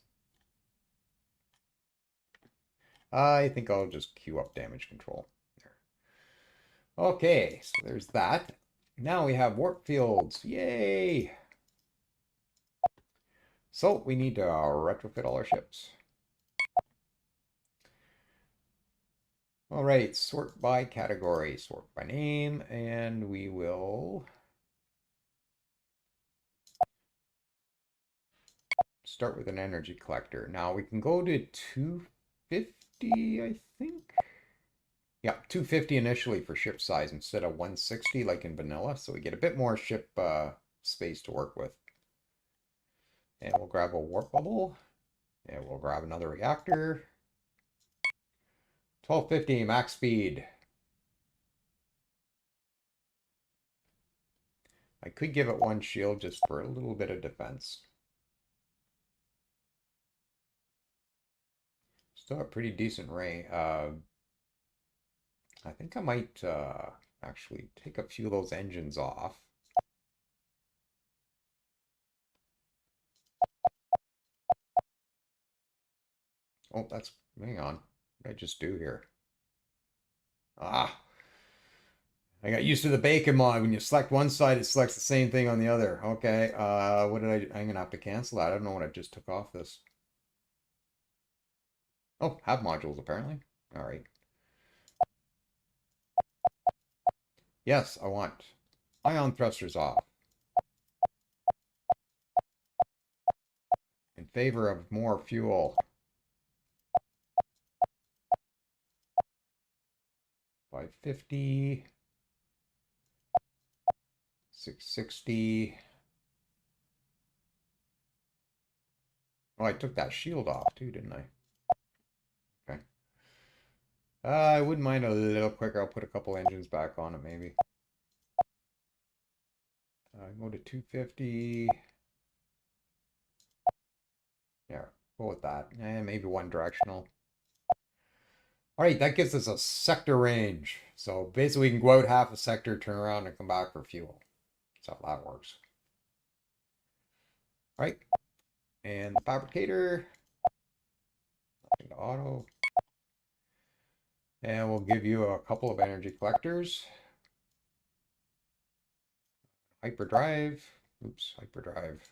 I think I'll just queue up damage control. There. Okay, so there's that. Now we have warp fields. Yay! So we need to retrofit all our ships. All right, sort by category, sort by name, and we will start with an energy collector. Now we can go to 250, I think. Yeah, 250 initially for ship size instead of 160 like in vanilla, so we get a bit more ship space to work with. And we'll grab a warp bubble, and we'll grab another reactor. 1250 max speed. I could give it one shield just for a little bit of defense. Still a pretty decent range. I think I might actually take a few of those engines off. Oh, hang on. What did I just do here? Ah, I got used to the bacon mod. When you select one side, it selects the same thing on the other. Okay, what did I do? I'm gonna have to cancel that. I don't know what I just took off this. Oh, have modules apparently. All right. Yes, I want ion thrusters off in favor of more fuel. 550, 660. Oh, I took that shield off too, didn't I? Okay. I wouldn't mind a little quicker. I'll put a couple engines back on it maybe. Go to 250. Yeah, go with that. And maybe one directional. All right, that gives us a sector range. So basically we can go out half a sector, turn around and come back for fuel. That's how that works. All right, and the fabricator, auto. And we'll give you a couple of energy collectors. Hyperdrive. Oops, hyperdrive.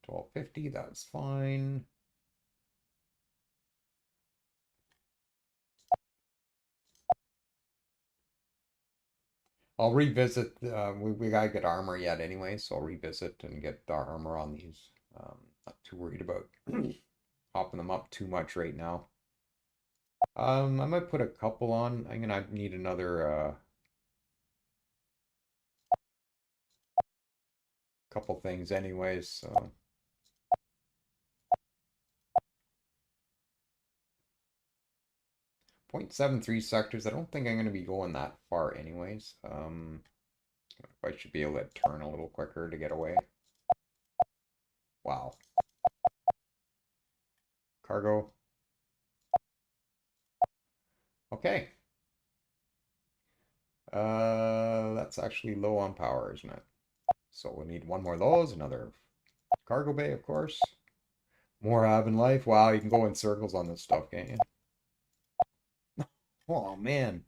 1250, that's fine. I'll revisit. We gotta get armor yet anyway, so I'll revisit and get the armor on these. Not too worried about hopping them up too much right now. I might put a couple on. I'm gonna need another couple things anyways. So 0.73 sectors. I don't think I'm gonna be going that far anyways. I should be able to turn a little quicker to get away. Wow. Cargo. Okay. That's actually low on power, isn't it? So we'll need one more of those, another cargo bay, of course. More having life. Wow, you can go in circles on this stuff, can't you? Oh man.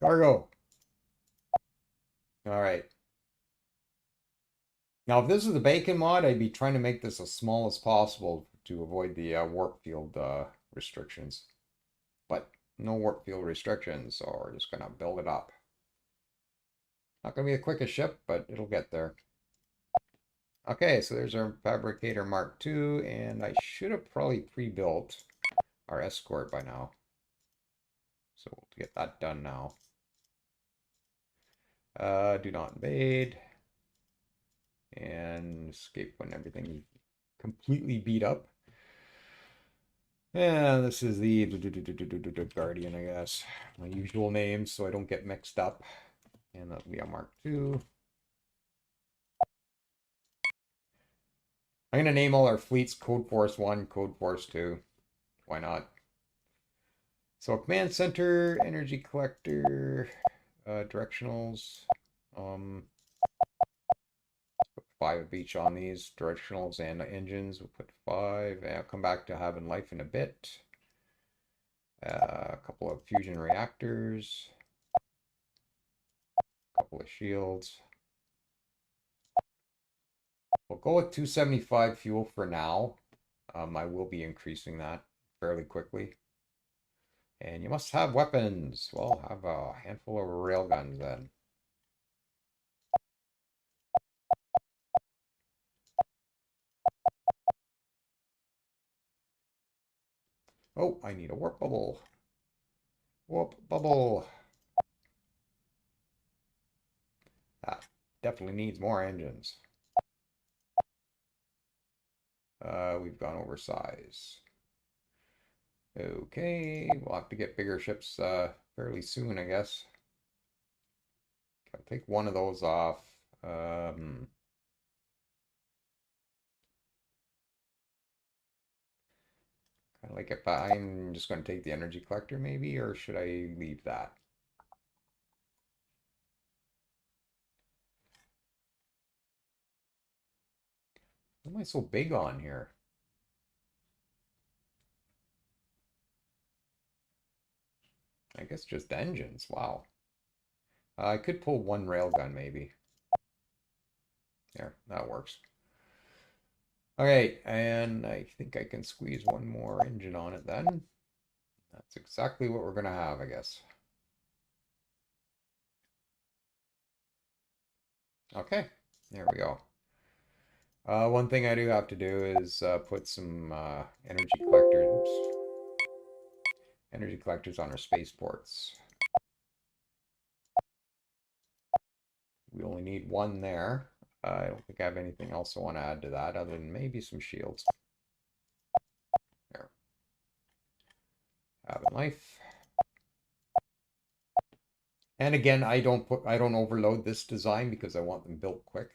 Cargo. All right. Now, if this is the bacon mod, I'd be trying to make this as small as possible to avoid the warp field restrictions. But no warp field restrictions, so we're just gonna build it up. Not gonna be the quickest ship, but it'll get there. Okay, so there's our Fabricator Mark II, and I should have probably pre-built our escort by now. So we'll get that done now. Do not invade. And escape when everything completely beat up. Yeah, this is the Guardian, I guess. My usual name, so I don't get mixed up. And that'll be a Mark II. I'm going to name all our fleets CodeForce 1, CodeForce 2. Why not? So command center, energy collector, directionals. Put 5 of each on these directionals and engines. We'll put 5. And I'll come back to having life in a bit. A couple of fusion reactors. A couple of shields. We'll go with 275 fuel for now. I will be increasing that fairly quickly. And you must have weapons. Well, have a handful of railguns then. Oh, I need a warp bubble. Warp bubble. That definitely needs more engines. We've gone over size. Okay, we'll have to get bigger ships fairly soon, I guess. take one of those off. Kind of like if I'm just going to take the energy collector maybe, or should I leave that? What am I so big on here? I guess just engines. Wow. I could pull one railgun maybe. There, that works. Okay, and I think I can squeeze one more engine on it then. That's exactly what we're going to have, I guess. Okay, there we go. One thing I do have to do is put some energy collectors on our spaceports. We only need one there. I don't think I have anything else I want to add to that other than maybe some shields. There. Have in life. And again, I don't overload this design because I want them built quick.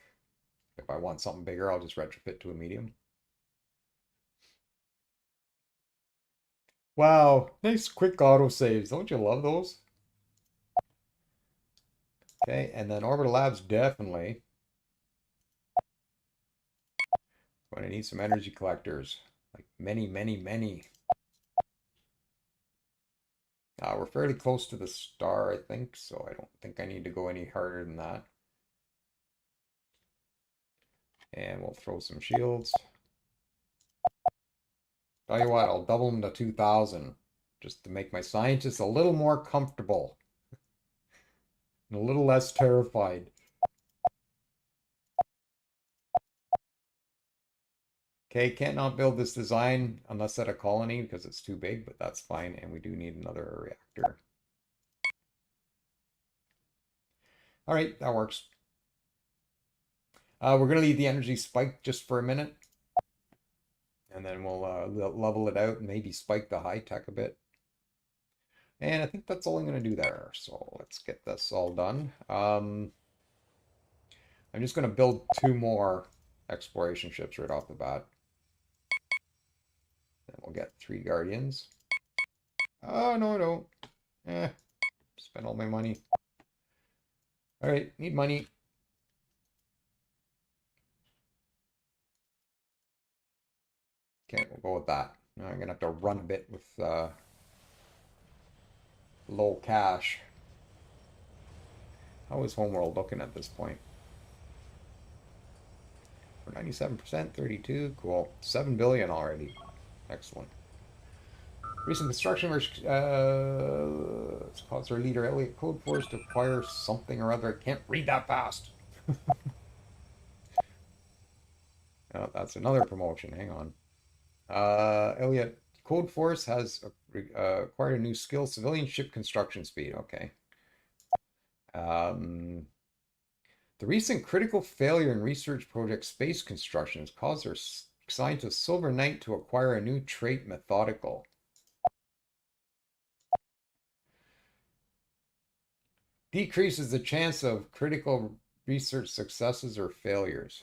If I want something bigger, I'll just retrofit to a medium. Wow, nice quick autosaves. Don't you love those? Okay, and then Orbital Labs definitely. Going to need some energy collectors. Like many, many, many. We're fairly close to the star, I think, so I don't think I need to go any harder than that. And we'll throw some shields. Tell you what, I'll double them to 2,000 just to make my scientists a little more comfortable and a little less terrified. Okay, can't not build this design unless at a colony because it's too big, but that's fine. And we do need another reactor. All right, that works. We're going to leave the energy spike just for a minute. And then we'll level it out and maybe spike the high tech a bit. And I think that's all I'm going to do there. So let's get this all done. I'm just going to build 2 more exploration ships right off the bat. Then we'll get 3 Guardians. Oh, no, I don't. Spend all my money. All right, need money. Okay, we'll go with that. Now I'm going to have to run a bit with low cash. How is Homeworld looking at this point? For 97%, 32, cool. 7 billion already. Excellent. Recent construction it's caused our leader Elliot CodeForce to acquire something or other. I can't read that fast. Oh, that's another promotion. Hang on. Elliot CodeForce has acquired a new skill, civilian ship construction speed. Okay. The recent critical failure in research project space construction has caused our scientist Silver Knight to acquire a new trait, methodical. Decreases the chance of critical research successes or failures,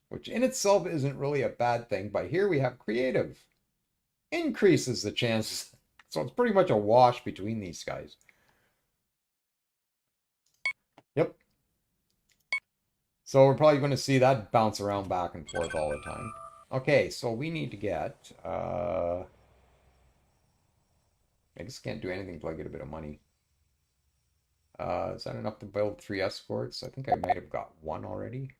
which in itself isn't really a bad thing, but here we have creative. Increases the chances. So it's pretty much a wash between these guys. Yep. So we're probably going to see that bounce around back and forth all the time. Okay, so we need to get... I just can't do anything until I get a bit of money. Is that enough to build 3 escorts? I think I might have got 1 already.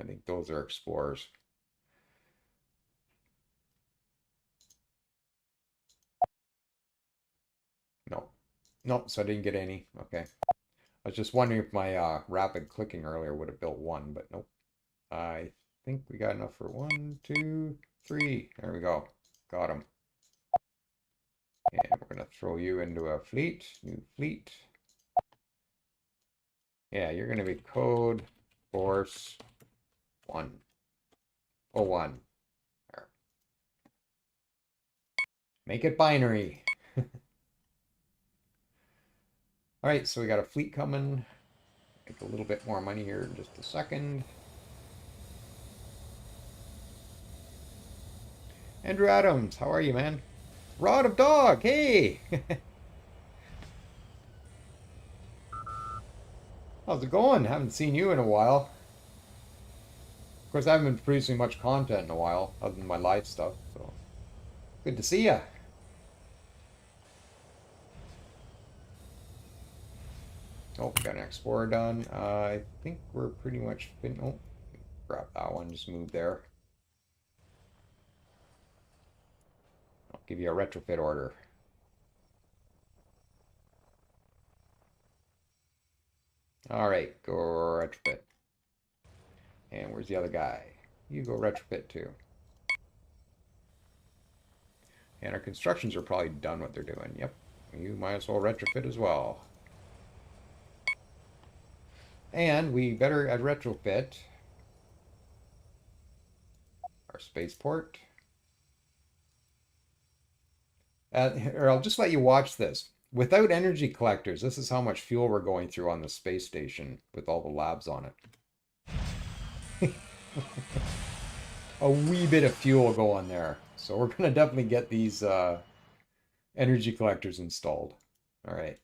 I think those are explorers. No. Nope, so I didn't get any. Okay. I was just wondering if my rapid clicking earlier would have built 1, but nope. I think we got enough for 1, 2, 3. There we go. Got them. And we're going to throw you into a fleet. New fleet. Yeah, you're going to be CodeForce 101. There. Make it binary. All right, so we got a fleet coming. Make a little bit more money here in just a second. Andrew Adams, how are you, man? Rod of Dog, hey! How's it going? Haven't seen you in a while. Of course, I haven't been producing much content in a while, other than my live stuff, so good to see ya. Oh, got an explorer done. I think we're pretty much oh, grab that one, just move there. I'll give you a retrofit order. All right, go retrofit. And where's the other guy? You go retrofit too. And our constructions are probably done what they're doing. Yep, you might as well retrofit as well. And we better add retrofit our spaceport. Or I'll just let you watch this. Without energy collectors, this is how much fuel we're going through on the space station with all the labs on it. A wee bit of fuel going there. So we're going to definitely get these energy collectors installed. All right.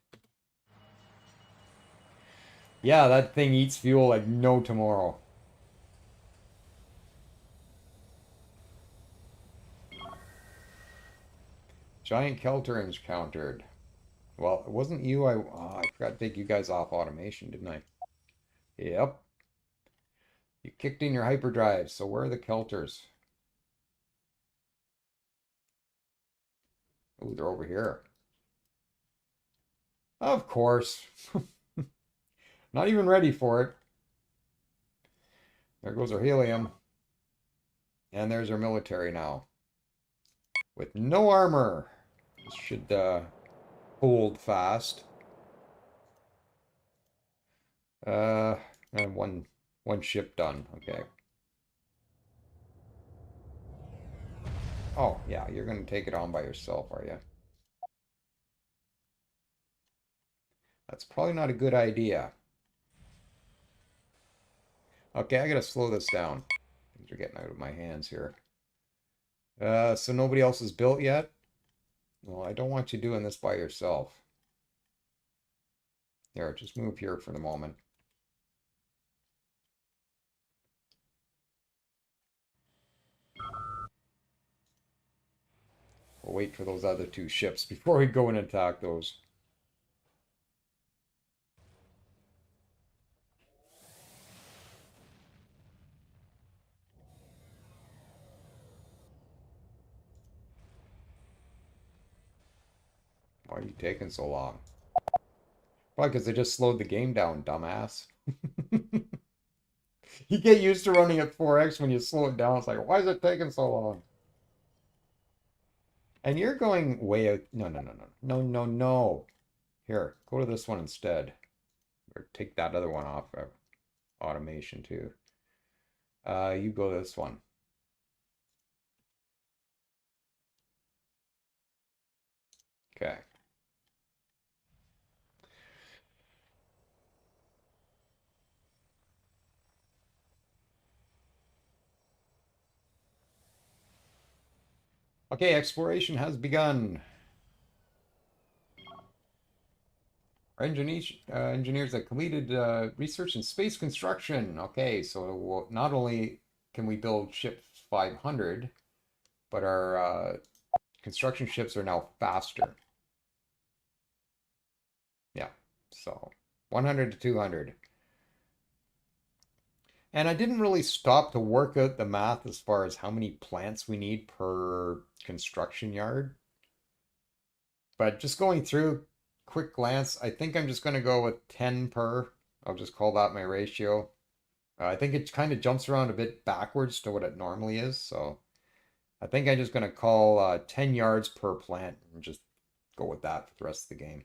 Yeah, that thing eats fuel like no tomorrow. Giant Kelter encountered. Well, it wasn't you. I forgot to take you guys off automation, didn't I? Yep. You kicked in your hyperdrive, so where are the Kelters? Oh, they're over here. Of course. Not even ready for it. There goes our helium. And there's our military now. With no armor. This should hold fast. And one ship done. Okay. Oh, yeah, you're going to take it on by yourself, are you? That's probably not a good idea. Okay, I gotta slow this down. Things are getting out of my hands here. So nobody else is built yet? Well, I don't want you doing this by yourself. There, just move here for the moment. We'll wait for those other two ships before we go and attack those. Why are you taking so long? Probably because they just slowed the game down, dumbass. You get used to running at 4x when you slow it down. It's like, why is it taking so long? And you're going way out. No, no, no, no. No, no, no. Here, go to this one instead. Or take that other one off of automation too. You go to this one. Okay. Okay, exploration has begun. Our engineers have completed research in space construction. Okay, so not only can we build ship 500, but our construction ships are now faster. Yeah, so 100 to 200. And I didn't really stop to work out the math as far as how many plants we need per construction yard. But just going through quick glance, I think I'm just going to go with 10 per. I'll just call that my ratio. I think it kind of jumps around a bit backwards to what it normally is. So I think I'm just going to call 10 yards per plant and just go with that for the rest of the game.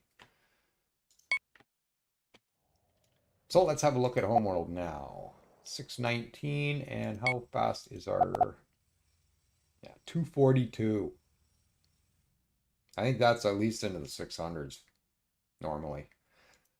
So let's have a look at Homeworld now. 619, and how fast is our... Yeah, 242. I think that's at least into the 600s normally.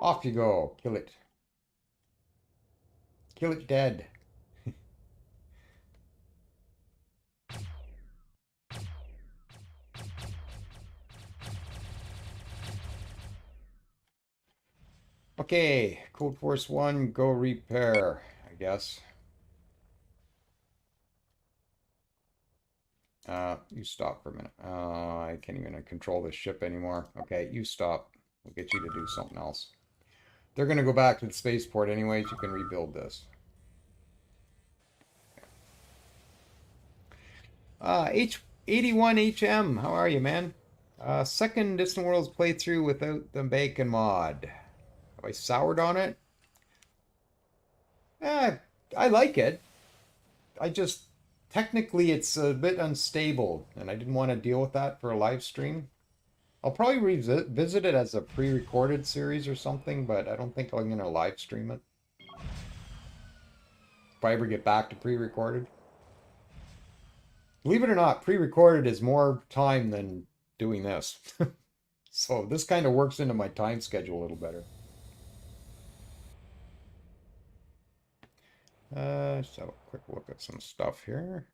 Off you go. Kill it. Kill it dead. Okay, CodeForce 1, go repair, I guess. You stop for a minute. I can't even control this ship anymore. Okay, you stop. We'll get you to do something else. They're going to go back to the spaceport anyways. You can rebuild this. H81HM, how are you, man? Second Distant Worlds playthrough without the bacon mod. Have I soured on it? Eh, I like it. I just technically it's a bit unstable, and I didn't want to deal with that for a live stream. I'll probably revisit it as a pre-recorded series or something, but I don't think I'm gonna live stream it. If I ever get back to pre-recorded. Believe it or not, pre-recorded is more time than doing this. So this kind of works into my time schedule a little better. Let's have a quick look at some stuff here.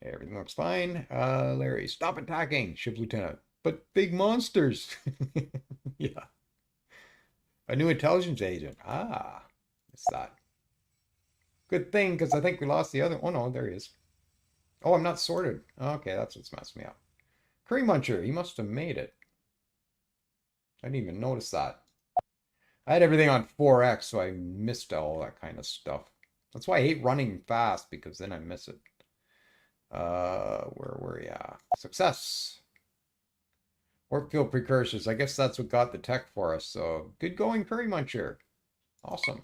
Everything looks fine. Larry, stop attacking, ship lieutenant. But big monsters. Yeah. A new intelligence agent. Ah, it's that. Good thing, because I think we lost the other. Oh no, there he is. Oh, I'm not sorted. Okay, that's what's messed me up. Curry Muncher, he must have made it. I didn't even notice that. I had everything on 4x, so I missed all that kind of stuff. That's why I hate running fast, because then I miss it. Where were ya? Success. Warp field precursors. I guess that's what got the tech for us. So good going, Curry Muncher. Awesome.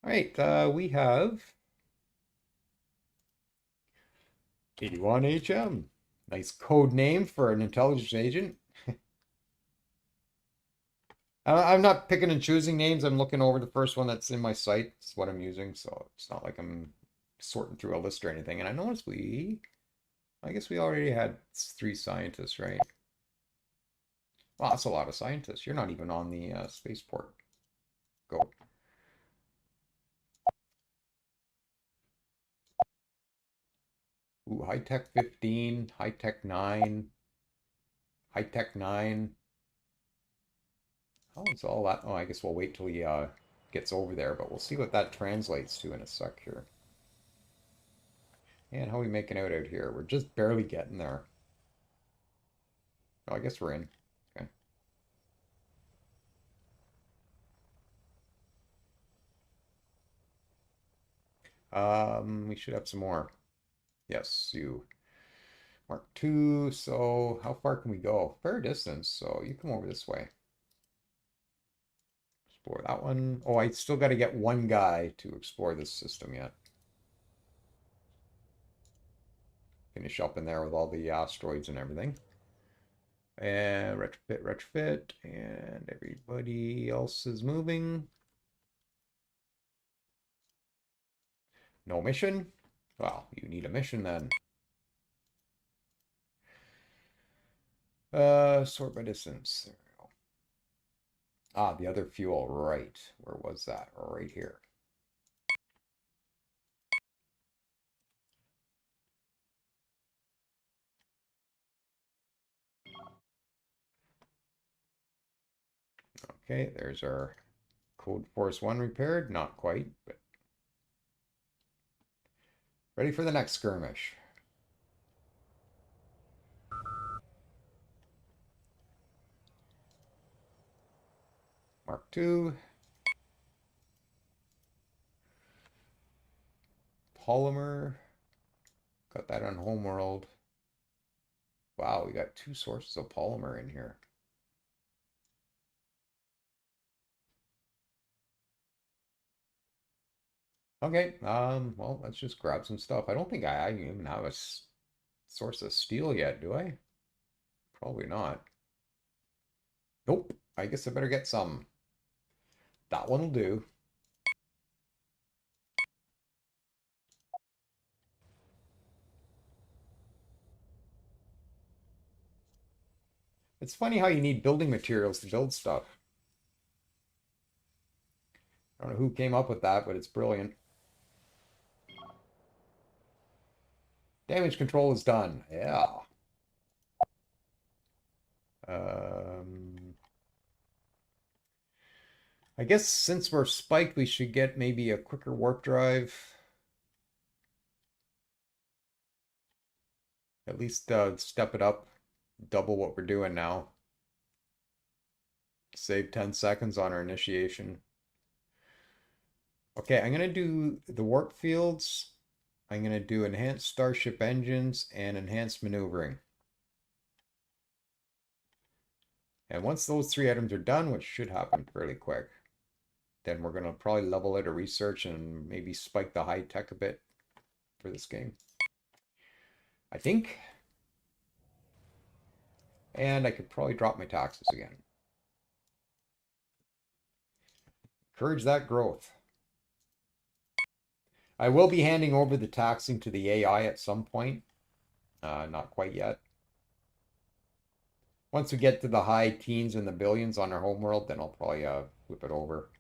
All right, we have 81HM. Nice code name for an intelligence agent. I'm not picking and choosing names. I'm looking over the first one that's in my sight. It's what I'm using, so it's not like I'm sorting through a list or anything. And I noticed I guess we already had 3 scientists, right? Wow, that's a lot of scientists. You're not even on the spaceport. Go. Ooh, high tech 15, high tech 9, high tech 9. How is all that? Oh, I guess we'll wait till he gets over there, but we'll see what that translates to in a sec here. And how are we making out here? We're just barely getting there. Oh, I guess we're in. Okay. We should have some more. Yes, you. Mark 2. So how far can we go? Fair distance. So you come over this way. Explore that one. Oh, I still got to get one guy to explore this system yet. Finish up in there with all the asteroids and everything. And retrofit, and everybody else is moving. No mission? Well, you need a mission then. Sort by distance. There we go. Ah, the other fuel, right. Where was that? Right here. Okay, there's our CodeForce 1 repaired. Not quite, but ready for the next skirmish. Mark 2. Polymer. Got that on Homeworld. Wow, we got 2 sources of polymer in here. Okay, well, let's just grab some stuff. I don't think I even have a source of steel yet, do I? Probably not. Nope, I guess I better get some. That one will do. It's funny how you need building materials to build stuff. I don't know who came up with that, but it's brilliant. Damage control is done. Yeah. I guess since we're spiked, we should get maybe a quicker warp drive. At least step it up, double what we're doing now. Save 10 seconds on our initiation. Okay, I'm going to do the warp fields. I'm going to do enhanced starship engines and enhanced maneuvering. And once those 3 items are done, which should happen fairly quick, then we're going to probably level out a research and maybe spike the high tech a bit for this game, I think. And I could probably drop my taxes again. Encourage that growth. I will be handing over the taxing to the AI at some point. Not quite yet. Once we get to the high teens and the billions on our homeworld, then I'll probably flip it over.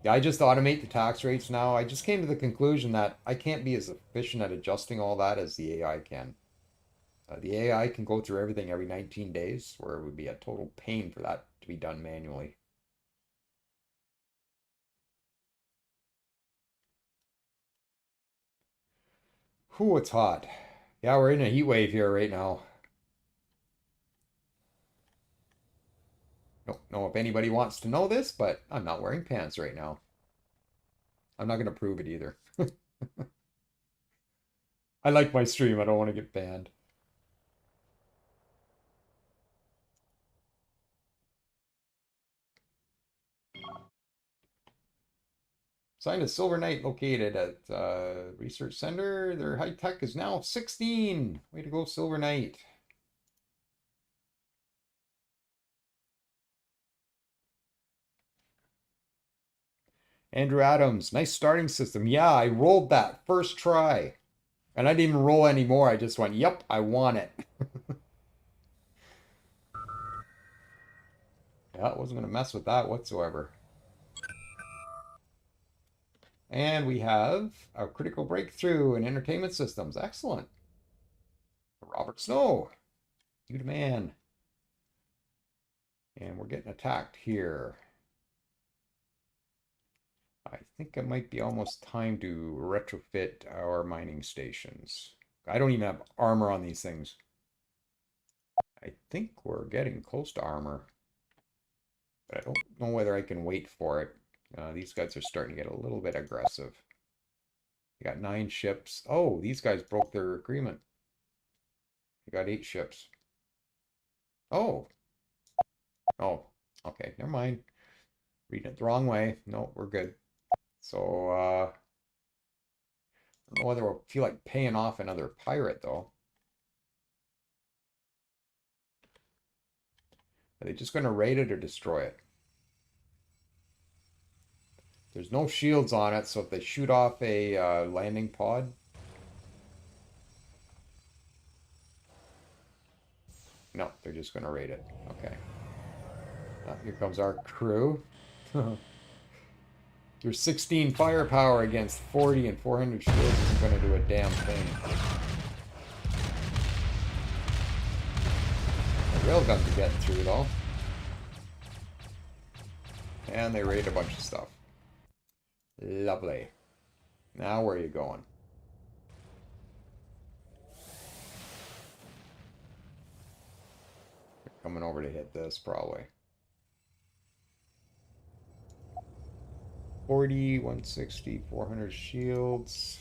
Yeah, I just automate the tax rates now. I just came to the conclusion that I can't be as efficient at adjusting all that as the AI can. The AI can go through everything every 19 days, where it would be a total pain for that to be done manually. Whew, it's hot. Yeah, we're in a heat wave here right now. Don't know if anybody wants to know this, but I'm not wearing pants right now. I'm not going to prove it either. I like my stream. I don't want to get banned. Signed a Silver Knight located at Research Center. Their high tech is now 16. Way to go, Silver Knight. Andrew Adams, nice starting system. Yeah, I rolled that first try. And I didn't even roll anymore. I just went, yep, I want it. Yeah, I wasn't going to mess with that whatsoever. And we have a critical breakthrough in entertainment systems. Excellent. Robert Snow, you the man. And we're getting attacked here. I think it might be almost time to retrofit our mining stations. I don't even have armor on these things. I think we're getting close to armor. But I don't know whether I can wait for it. These guys are starting to get a little bit aggressive. We got 9 ships. Oh, these guys broke their agreement. We got 8 ships. Oh. Oh, okay, never mind. Reading it the wrong way. No, we're good. So, I don't know whether we'll feel like paying off another pirate, though. Are they just going to raid it or destroy it? There's no shields on it, so if they shoot off a landing pod... No, they're just going to raid it. Okay. Here comes our crew. Your 16 firepower against 40 and 400 shields isn't going to do a damn thing. The railguns are getting through, though. And they raid a bunch of stuff. Lovely. Now where are you going? You're coming over to hit this, probably. 40, 160, 400 shields.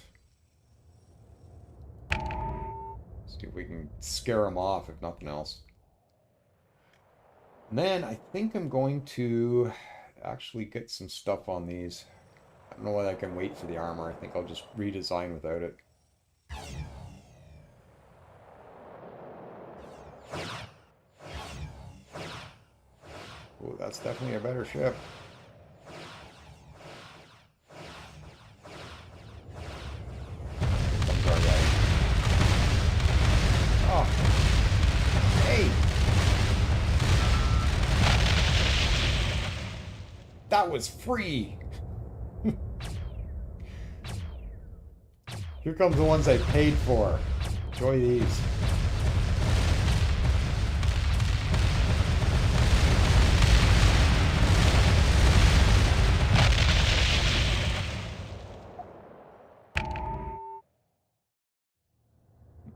See if we can scare them off, if nothing else. And then I think I'm going to actually get some stuff on these. I don't know whether I can wait for the armor. I think I'll just redesign without it. Oh, that's definitely a better ship. Here comes our guy. Oh. Hey! That was free! Here comes the ones I paid for. Enjoy these.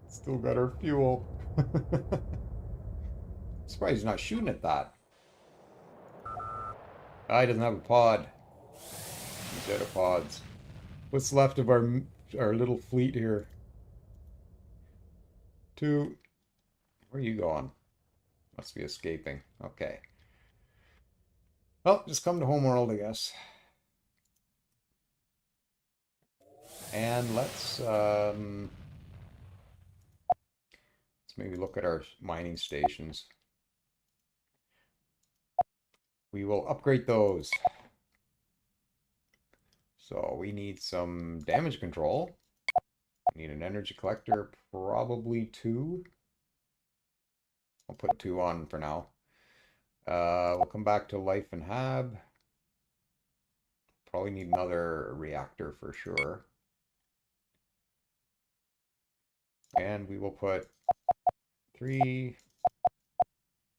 Still got our fuel. Surprised he's not shooting at that. Ah, he doesn't have a pod. He's out of pods. What's left of our little fleet here? Two. Where are you going? Must be escaping. Okay. Well, just come to homeworld, I guess. And let's maybe look at our mining stations. We will upgrade those. So we need some damage control. We need an energy collector, probably 2. I'll put 2 on for now. We'll come back to life and hab. Probably need another reactor for sure. And we will put 3,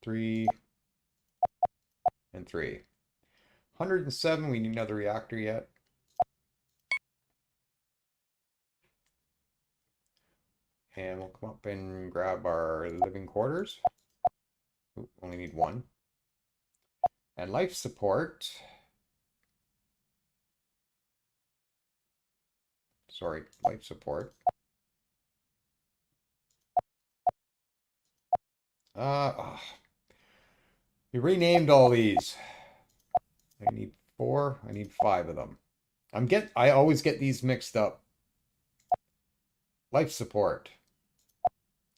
3, and 3. 107, we need another reactor yet. And we'll come up and grab our living quarters. Ooh, only need 1. And life support. Sorry, life support. We renamed all these. I need 4. I need 5 of them. I always get these mixed up. Life support.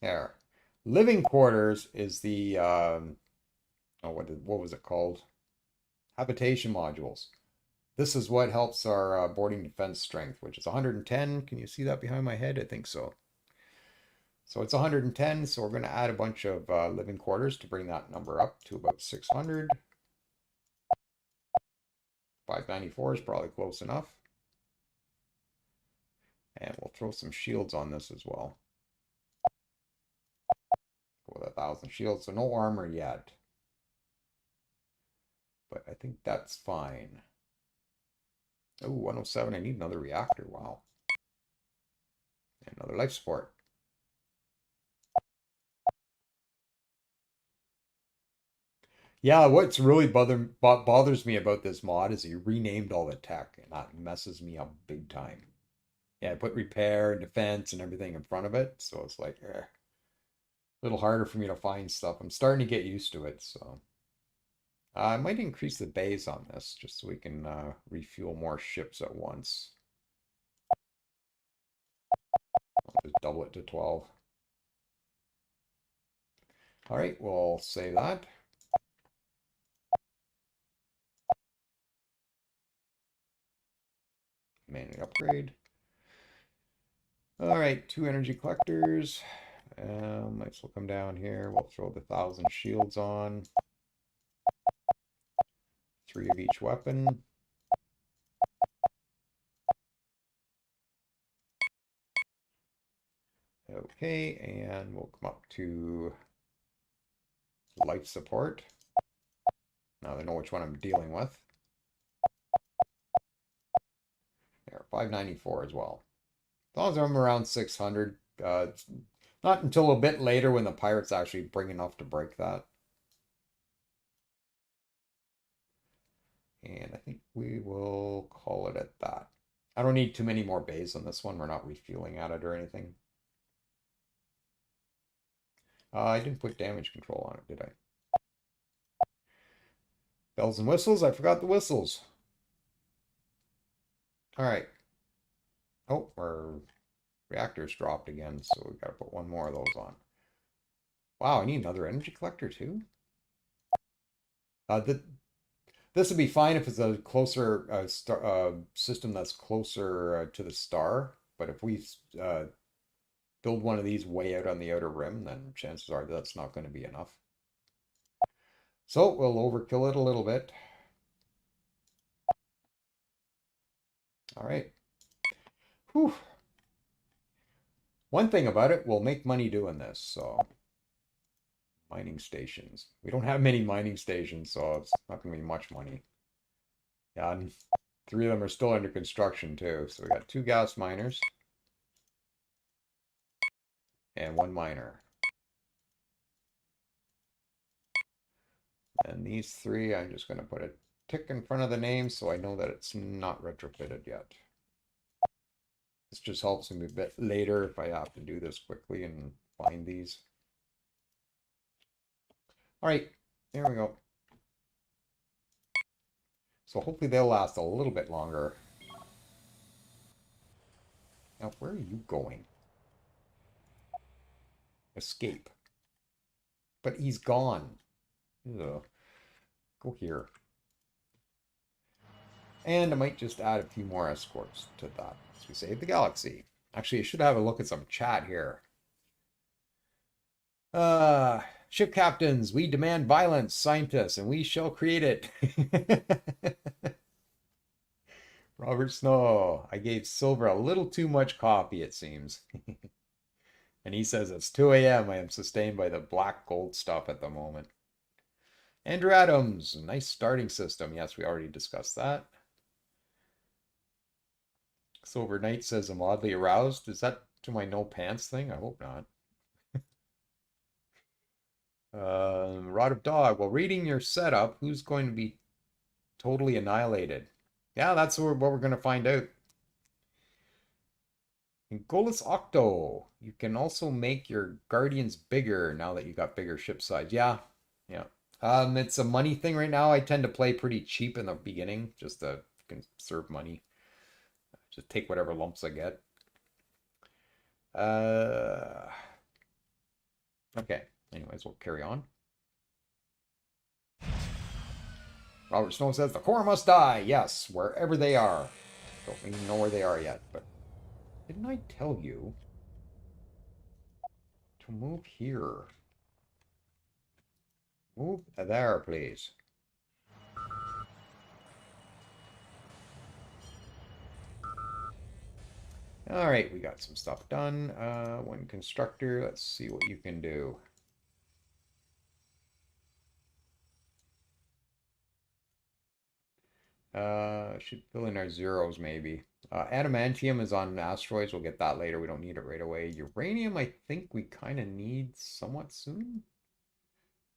There. Living quarters is the what was it called? Habitation modules. This is what helps our boarding defense strength, which is 110. Can you see that behind my head? I think so. So it's 110, so we're going to add a bunch of living quarters to bring that number up to about 600. 594 is probably close enough. And we'll throw some shields on this as well. Go with 1,000 shields, so no armor yet. But I think that's fine. Oh, 107, I need another reactor, wow. And another life support. Yeah, what's really bothers me about this mod is he renamed all the tech, and that messes me up big time. Yeah, I put repair and defense and everything in front of it, so it's like, a little harder for me to find stuff. I'm starting to get used to it, so. I might increase the bays on this, just so we can refuel more ships at once. I'll just double it to 12. All right, we'll save that. Manually upgrade. All right, 2 energy collectors. Might as well come down here. We'll throw the 1,000 shields on. 3 of each weapon. Okay, and we'll come up to life support. Now they know which one I'm dealing with. There, 594 as well. As long as I'm around 600, it's not until a bit later when the pirates actually bring enough to break that. And I think we will call it at that. I don't need too many more bays on this one. We're not refueling at it or anything. I didn't put damage control on it, did I? Bells and whistles? I forgot the whistles. All right. Oh, our reactors dropped again, so we've got to put 1 more of those on. Wow, I need another energy collector too? This would be fine if it's a closer system that's closer to the star, but if we build one of these way out on the outer rim, then chances are that's not going to be enough. So we'll overkill it a little bit. All right. Whew. One thing about it, we'll make money doing this. So, mining stations. We don't have many mining stations, so it's not going to be much money. Yeah, and 3 of them are still under construction too. So we got 2 gas miners and 1 miner. And these 3, I'm just going to put a tick in front of the name so I know that it's not retrofitted yet. This just helps me a bit later if I have to do this quickly and find these. All right, there we go. So hopefully they'll last a little bit longer. Now, where are you going? Escape. But he's gone. Ugh. Go here. And I might just add a few more escorts to that as we save the galaxy. Actually, I should have a look at some chat here. Ship captains, we demand violence, scientists, and we shall create it. Robert Snow, I gave Silver a little too much coffee, it seems. And he says it's 2 a.m. I am sustained by the black gold stuff at the moment. Andrew Adams, nice starting system. Yes, we already discussed that. Silver Knight says I'm oddly aroused. Is that to my no pants thing? I hope not. Rod of Dog. Well, reading your setup, who's going to be totally annihilated? Yeah, that's what we're going to find out. In Golis Octo, you can also make your guardians bigger now that you got bigger ship size. Yeah, yeah. It's a money thing right now. I tend to play pretty cheap in the beginning, just to conserve money. Just take whatever lumps I get. Okay. Anyways, we'll carry on. Robert Snow says the core must die. Yes, wherever they are. Don't even know where they are yet, but didn't I tell you to move here? Move there, please. All right, we got some stuff done. One constructor. Let's see what you can do. Should fill in our zeros maybe. Adamantium is on asteroids. We'll get that later. We don't need it right away. Uranium, I think we kind of need somewhat soon.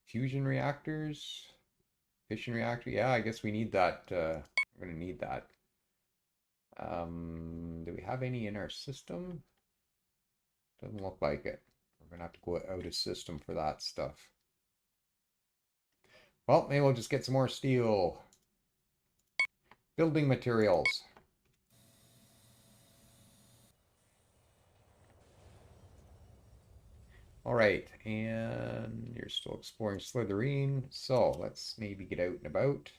Fusion reactors. Fission reactor. Yeah, I guess we need that. We're going to need that. Do we have any in our system? Doesn't look like it. We're going to have to go out of system for that stuff. Well, maybe we'll just get some more steel. Building materials. All right, and you're still exploring Slytherin, so let's maybe get out and about.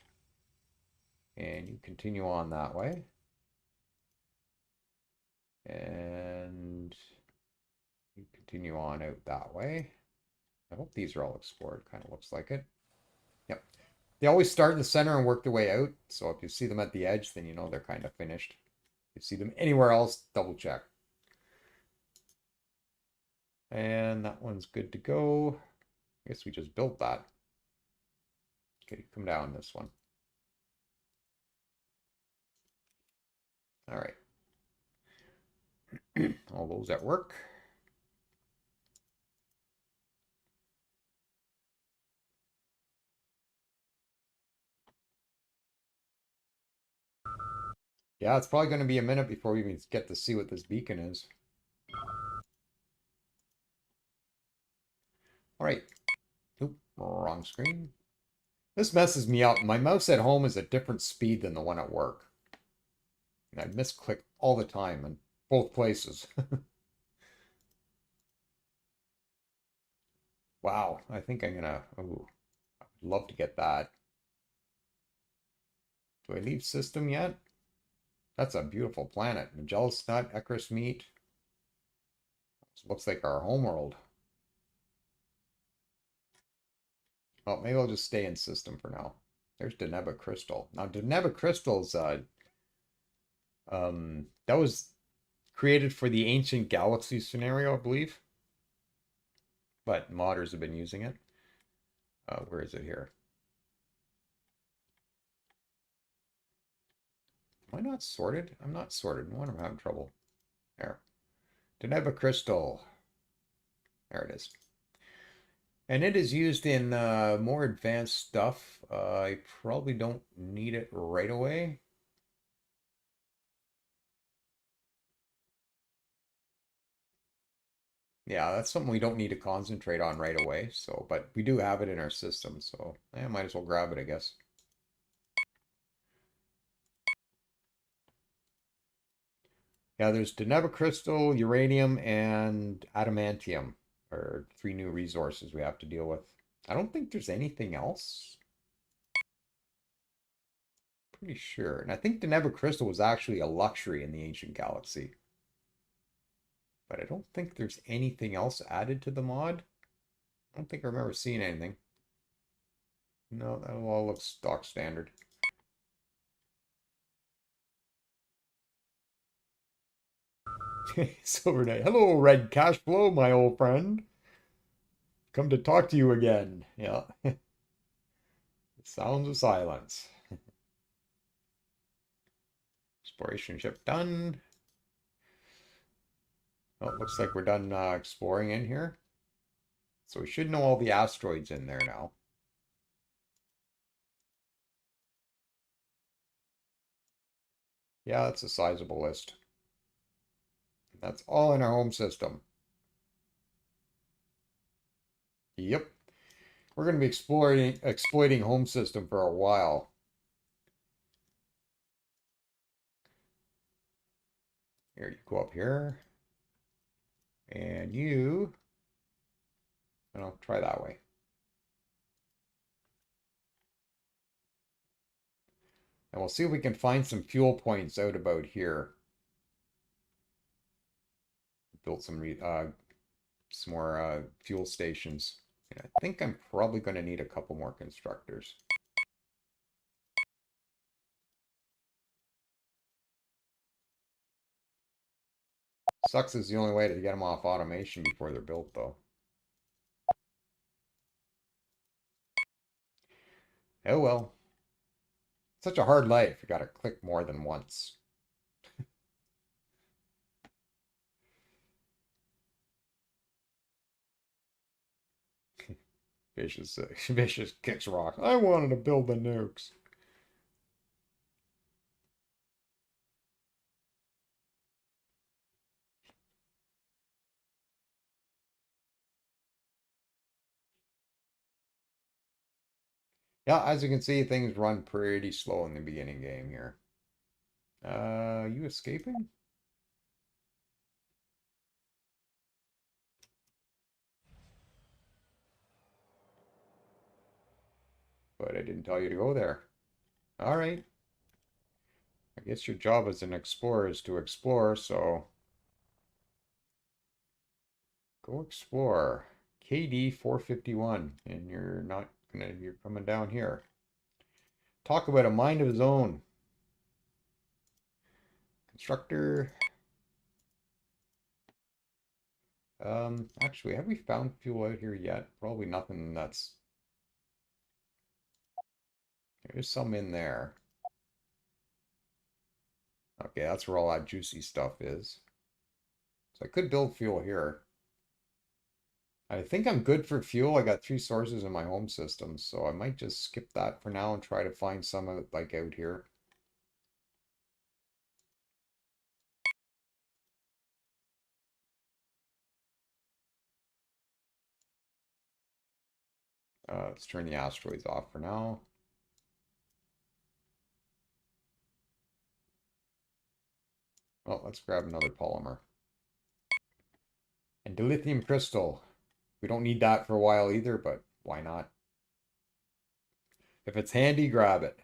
And you continue on that way. And you continue on out that way. I hope these are all explored, kind of looks like it. Yep. They always start in the center and work their way out, so if you see them at the edge, then you know they're kind of finished. If you see them anywhere else, double check. And that one's good to go. I guess we just built that. Okay, come down this one. All right. All those at work. Yeah, it's probably going to be a minute before we even get to see what this beacon is. All right. Oop, wrong screen. This messes me up. My mouse at home is a different speed than the one at work. And I misclick all the time in both places. Wow, I think I'm gonna, ooh, I would love to get that. Do I leave system yet? That's a beautiful planet. Magellan Nut, Ecris Meat. This looks like our homeworld. Well, maybe I'll just stay in system for now. There's Deneba Crystal. Now, Deneba Crystal's That was created for the Ancient Galaxy scenario, I believe, but modders have been using it. Where is it here? Am I not sorted? I'm not sorted. No wonder I'm having trouble. There. Deneba Crystal. There it is. And it is used in more advanced stuff. I probably don't need it right away. Yeah, that's something we don't need to concentrate on right away. So, but we do have it in our system, so I might as well grab it, I guess. Yeah, there's Deneba Crystal, Uranium, and Adamantium are three new resources we have to deal with. I don't think there's anything else. Pretty sure. And I think Deneba Crystal was actually a luxury in the Ancient Galaxy. But I don't think there's anything else added to the mod. I don't think I remember seeing anything. No, that all looks stock standard. Silver Knight. Hello, Red Cash Flow, my old friend. Come to talk to you again. Yeah. Sounds of silence. Exploration ship done. Well, it looks like we're done exploring in here. So we should know all the asteroids in there now. Yeah, that's a sizable list. That's all in our home system. Yep. We're going to be exploiting home system for a while. Here, you go up here. And you... I'll try that way. And we'll see if we can find some fuel points out about here. Build some more fuel stations. And I think I'm probably going to need a couple more constructors. Sucks is the only way to get them off automation before they're built, though. Oh well. Such a hard life. You got to click more than once. Vicious, Vicious kicks rock. I wanted to build the nukes. Yeah, as you can see, things run pretty slow in the beginning game here. You escaping? But I didn't tell you to go there. All right. I guess your job as an explorer is to explore, so go explore. KD 451, and you're coming down here. Talk about a mind of his own. Constructor. Actually, have we found fuel out here yet? Probably nothing that's... There's some in there. Okay, that's where all that juicy stuff is. So I could build fuel here. I think I'm good for fuel. I got three sources in my home system, so I might just skip that for now and try to find some of it like out here. Let's turn the asteroids off for now. Well, let's grab another polymer. And dilithium crystal. We don't need that for a while either, but why not? If it's handy, grab it.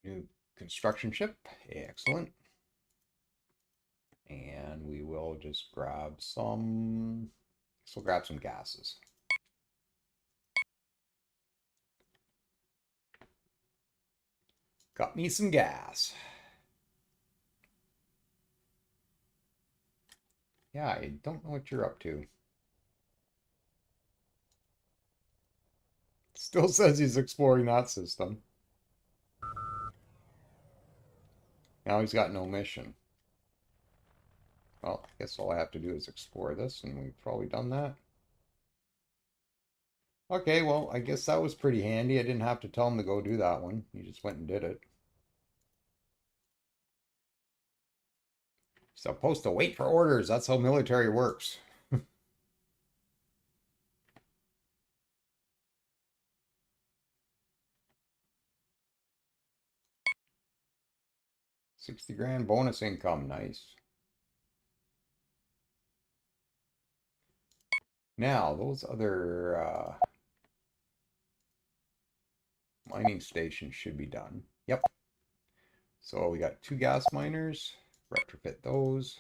New construction ship. Excellent. And we will just grab some. So we'll grab some gases. Got me some gas. Yeah, I don't know what you're up to. Still says he's exploring that system. Now he's got no mission. Well, I guess all I have to do is explore this, and we've probably done that. Okay, well, I guess that was pretty handy. I didn't have to tell him to go do that one. He just went and did it. Supposed to wait for orders. That's how military works. 60 grand bonus income. Nice. Now, those other mining stations should be done. Yep. So we got 2 gas miners. Retrofit those.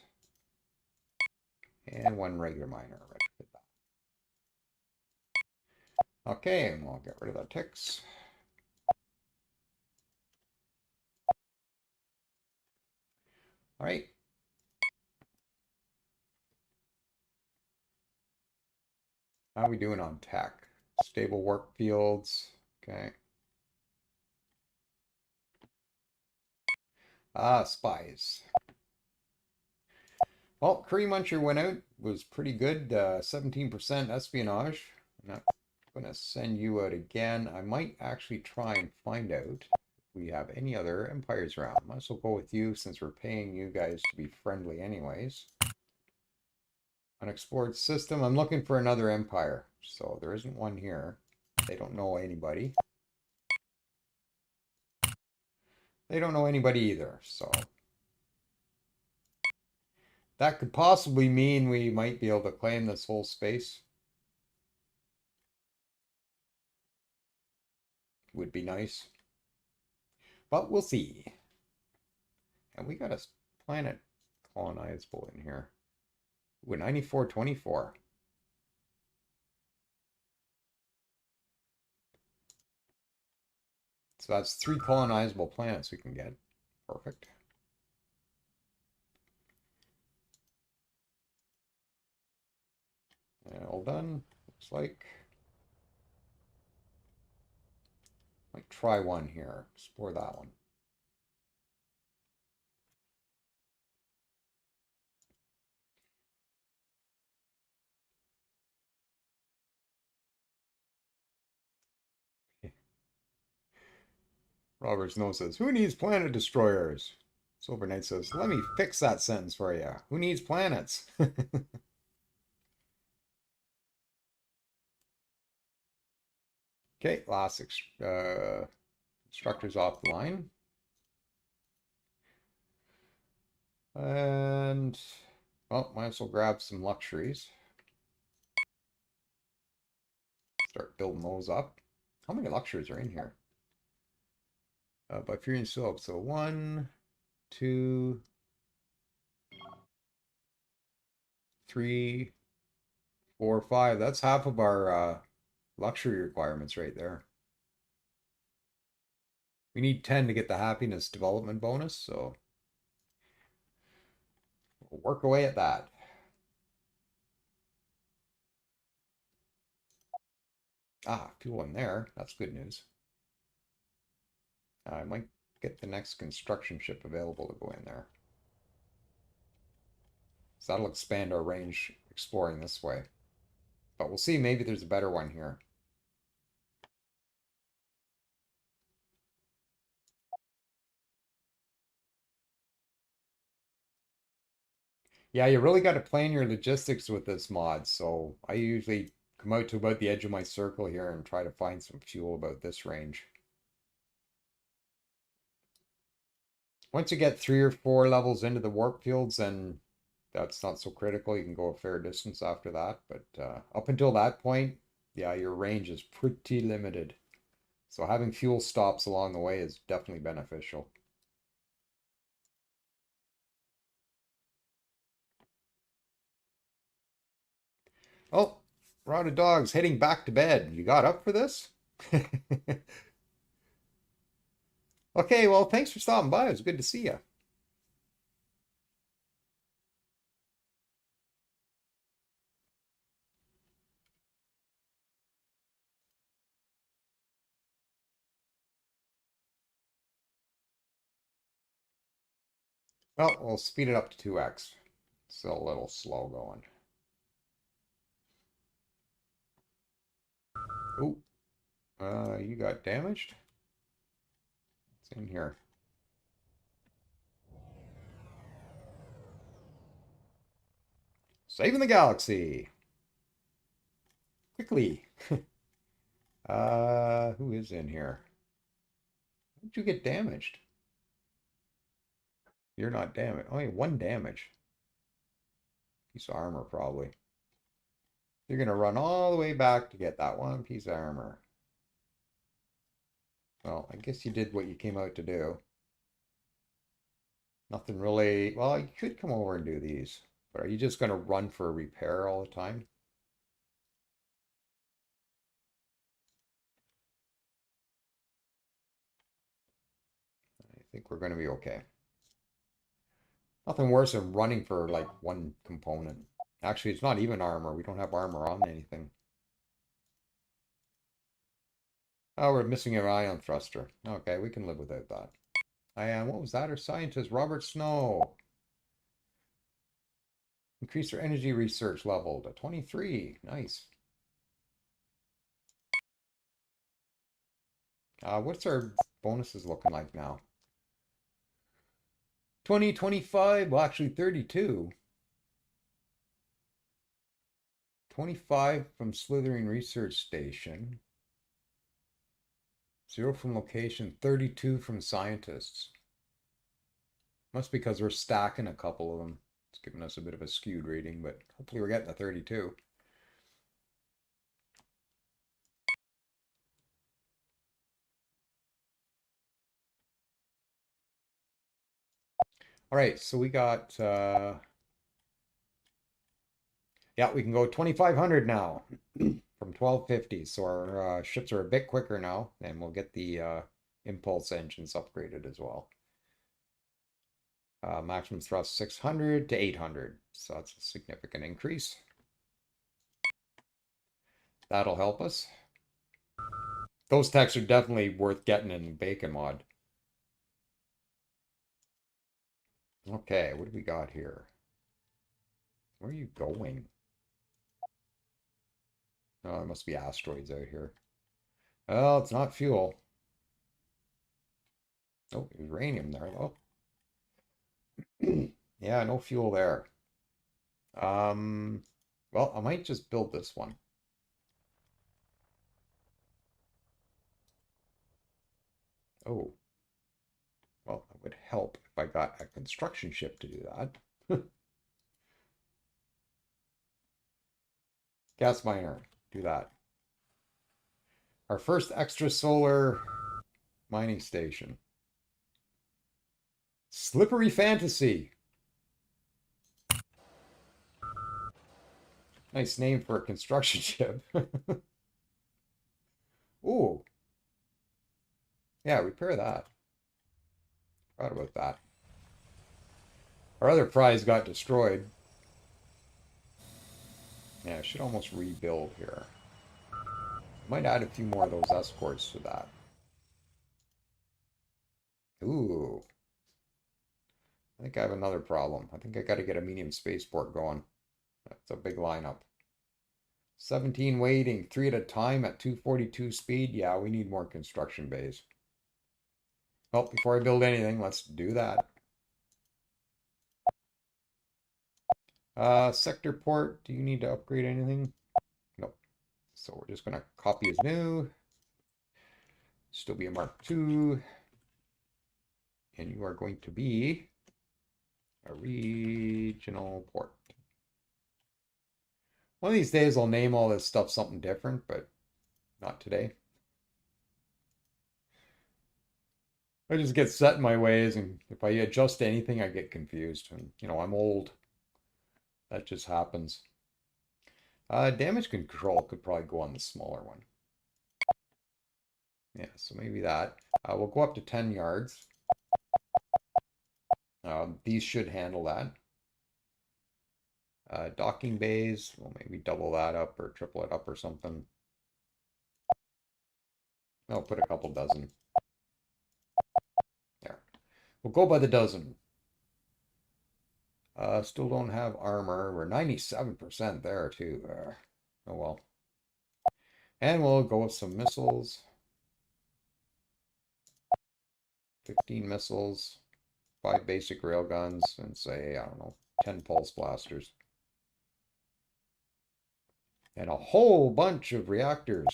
And 1 regular miner. Retrofit that. Okay, and we'll get rid of the ticks. All right. How are we doing on tech? Stable work fields. Okay. Spies. Well, Curry Muncher went out. Was pretty good. 17% espionage. I'm not going to send you out again. I might actually try and find out if we have any other empires around. Might as well go with you since we're paying you guys to be friendly anyways. Unexplored system. I'm looking for another empire. So there isn't one here. They don't know anybody. They don't know anybody either. So that could possibly mean we might be able to claim this whole space. Would be nice. But we'll see. And we got a planet colonizable in here. Ooh, 9424. So that's 3 colonizable planets we can get. Perfect. And all done. Looks like. Might try one here. Explore that one. Robert's Snow says, who needs planet destroyers? Silver Knight says, let me fix that sentence for you. Who needs planets? Okay, last instructors off the line. And, well, might as well grab some luxuries. Start building those up. How many luxuries are in here? By Fury and Soap. So 1, 2, 3, 4, 5. That's half of our luxury requirements right there. We need 10 to get the happiness development bonus, so we'll work away at that. Fuel in there. That's good news. I might get the next construction ship available to go in there. So that'll expand our range exploring this way. But we'll see, maybe there's a better one here. Yeah, you really got to plan your logistics with this mod. So I usually come out to about the edge of my circle here and try to find some fuel about this range. Once you get 3 or 4 levels into the warp fields, then that's not so critical. You can go a fair distance after that. But up until that point, yeah, your range is pretty limited. So having fuel stops along the way is definitely beneficial. Oh, Routed Dog's heading back to bed. You got up for this? Okay, well, thanks for stopping by. It was good to see you. Well, we'll speed it up to 2x. Still a little slow going. Oh, you got damaged? What's in here? Saving the galaxy. Quickly. Who is in here? How did you get damaged? You're not damaged. Only one damage. Piece of armor, probably. You're gonna run all the way back to get that one piece of armor. Well, I guess you did what you came out to do. Nothing really. Well, you could come over and do these, but are you just gonna run for a repair all the time? I think we're gonna be okay. Nothing worse than running for like one component. Actually, it's not even armor. We don't have armor on anything. Oh, we're missing an ion thruster. Okay, we can live without that. I am. What was that? Our scientist, Robert Snow. Increase our energy research level to 23. Nice. What's our bonuses looking like now? 20, 25. Well, actually 32. 25 from Slithering Research Station. 0 from location. 32 from scientists. Must be because we're stacking a couple of them. It's giving us a bit of a skewed reading, but hopefully we're getting to 32. All right, so we got, yeah, we can go 2,500 now from 1,250. So our ships are a bit quicker now, and we'll get the impulse engines upgraded as well. Maximum thrust 600 to 800. So that's a significant increase. That'll help us. Those techs are definitely worth getting in the Bacon mod. Okay, what do we got here? Where are you going? Oh, there must be asteroids out here. Oh, it's not fuel. Oh, uranium there, though. Yeah, no fuel there. Um, well, I might just build this one. Oh, well, it would help if I got a construction ship to do that. Gas miner, do that. Our first extra solar mining station. Slippery Fantasy. Nice name for a construction ship. Ooh. Yeah, repair that. Forgot about that. Our other prize got destroyed. Yeah, I should almost rebuild here. Might add a few more of those escorts to that. Ooh. I think I have another problem. I think I got to get a medium spaceport going. That's a big lineup. 17 waiting, 3 at a time at 242 speed. Yeah, we need more construction bays. Well, before I build anything, let's do that. Sector port, do you need to upgrade anything? Nope. So we're just going to copy as new. Still be a Mark II. And you are going to be a regional port. One of these days I'll name all this stuff something different, but not today. I just get set in my ways, and if I adjust anything, I get confused. And I'm old. That just happens. Damage control could probably go on the smaller one. Yeah, so maybe that. We'll go up to 10 yards. These should handle that. Docking bays, we'll maybe double that up or triple it up or something. I'll put a couple dozen. There. We'll go by the dozen. Still don't have armor. We're 97% there too. Oh well. And we'll go with some missiles. 15 missiles, 5 basic railguns, and say, I don't know, 10 pulse blasters. And a whole bunch of reactors.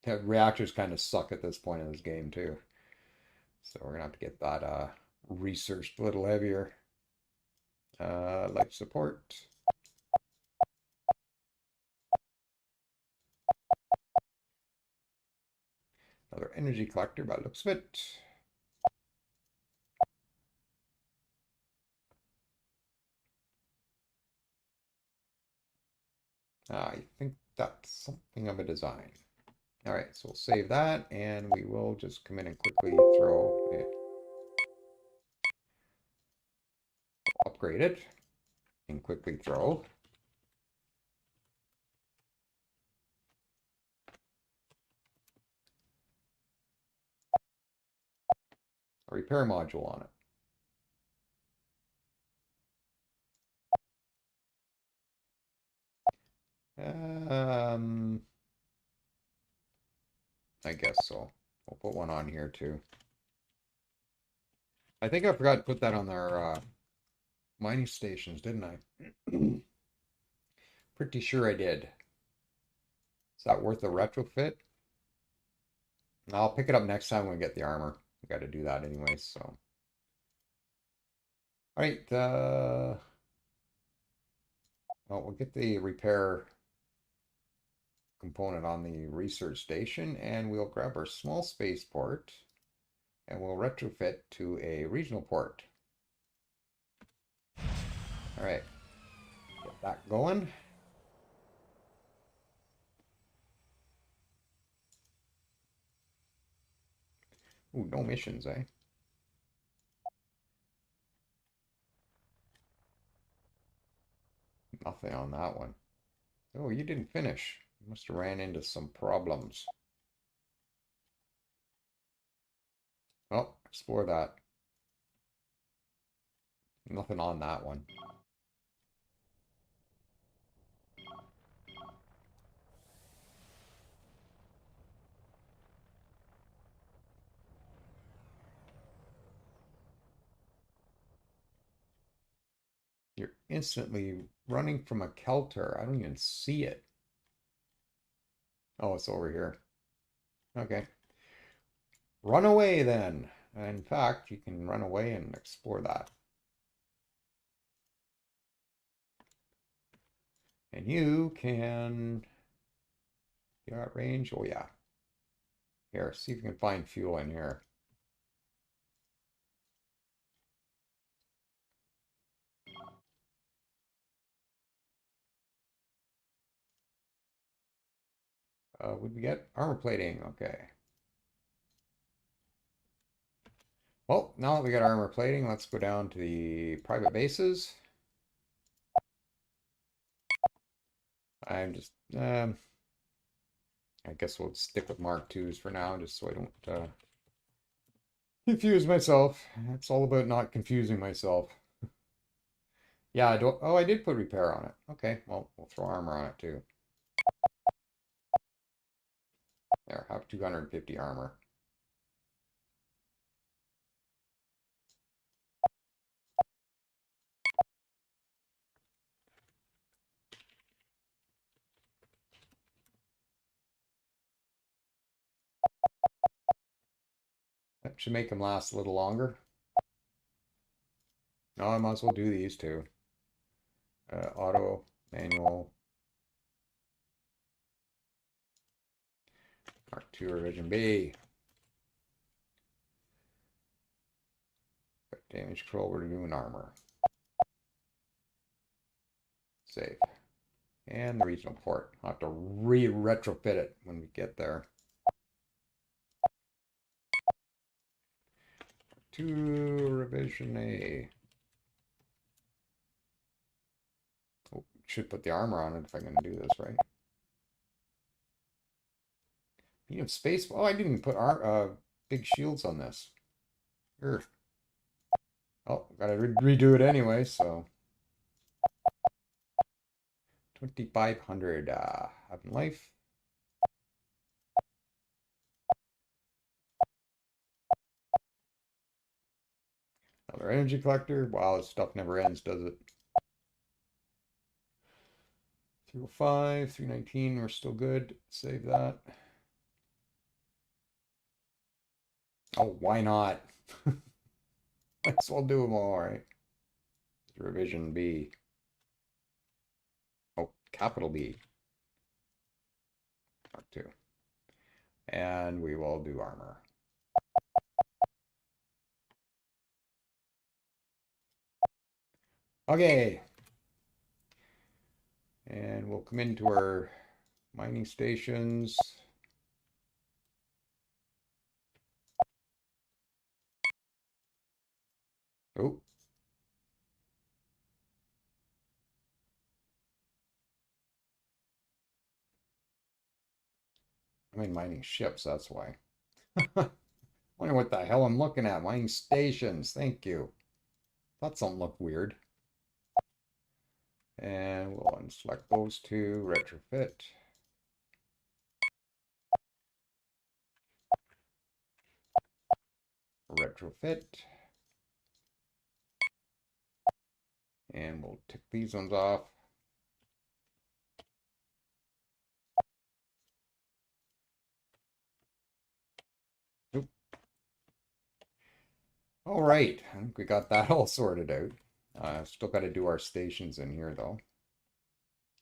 The reactors kind of suck at this point in this game too. So we're going to have to get that researched a little heavier. Life support. Another energy collector by the looks of it. I think that's something of a design. All right, so we'll save that, and we will just come in and quickly throw it. Upgrade it, and quickly throw. A repair module on it. I guess so. We'll put one on here too. I think I forgot to put that on our mining stations, didn't I? Pretty sure I did. Is that worth a retrofit? I'll pick it up next time when we get the armor. We got to do that anyway, so. All right. Well, we'll get the repair component on the research station, and we'll grab our small spaceport, and we'll retrofit to a regional port. All right. Get that going. Ooh, no missions, eh? Nothing on that one. Oh, you didn't finish. You must have ran into some problems. Oh, explore that. Nothing on that one. You're instantly running from a Kelter. I don't even see it. Oh, it's over here. Okay. Run away then. In fact, you can run away and explore that. And you can... You're at range? Oh, yeah. Here, see if you can find fuel in here. Would we get armor plating? Okay. Well, now that we got armor plating, let's go down to the private bases. I'm just, I guess we'll stick with Mark IIs for now, just so I don't confuse myself. It's all about not confusing myself. Yeah, I don't, oh, I did put repair on it. Okay, well, we'll throw armor on it too. There, have 250 armor. That should make them last a little longer. No, I might as well do these too. Auto, manual. 2 revision B. Damage control, we're doing armor. Save. And the regional port. I'll have to retrofit it when we get there. 2 revision A. Oh, should put the armor on it if I'm going to do this, right? Medium space. Oh, I didn't even put big shields on this. Here. Oh, gotta redo it anyway, so. 2,500 having life. Another energy collector. Wow, this stuff never ends, does it? 305, 319, we're still good. Save that. Oh, why not? Might as well do them all, right? Revision B. Oh, capital B. Mark 2. And we will do armor. Okay. And we'll come into our mining stations. Oh. I mean mining ships, that's why. Wonder what the hell I'm looking at. Mining stations. Thank you. Thought something looked weird. And we'll unselect those 2. Retrofit. Retrofit. And we'll tick these ones off. Oop. All right, I think we got that all sorted out. Still got to do our stations in here though.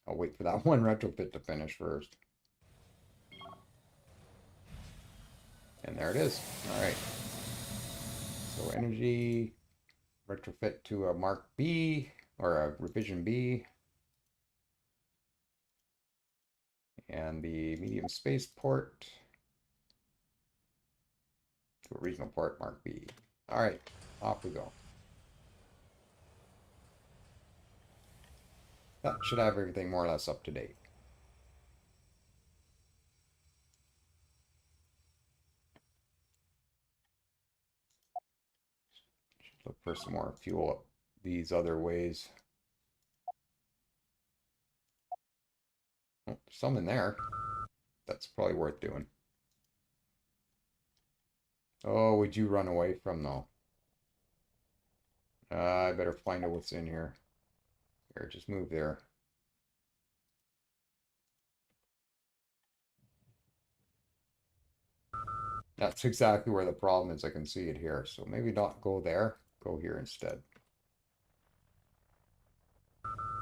I'll wait for that one retrofit to finish first. And there it is. All right. So energy, retrofit to a Mark B or a revision B. And the medium space port to a regional port, Mark B. All right, off we go. That should have everything more or less up to date. Should look for some more fuel up these other ways. Oh, some in there. That's probably worth doing. Oh, would you run away from though? I better find out what's in here. Here, just move there. That's exactly where the problem is. I can see it here. So maybe not go there. Go here instead.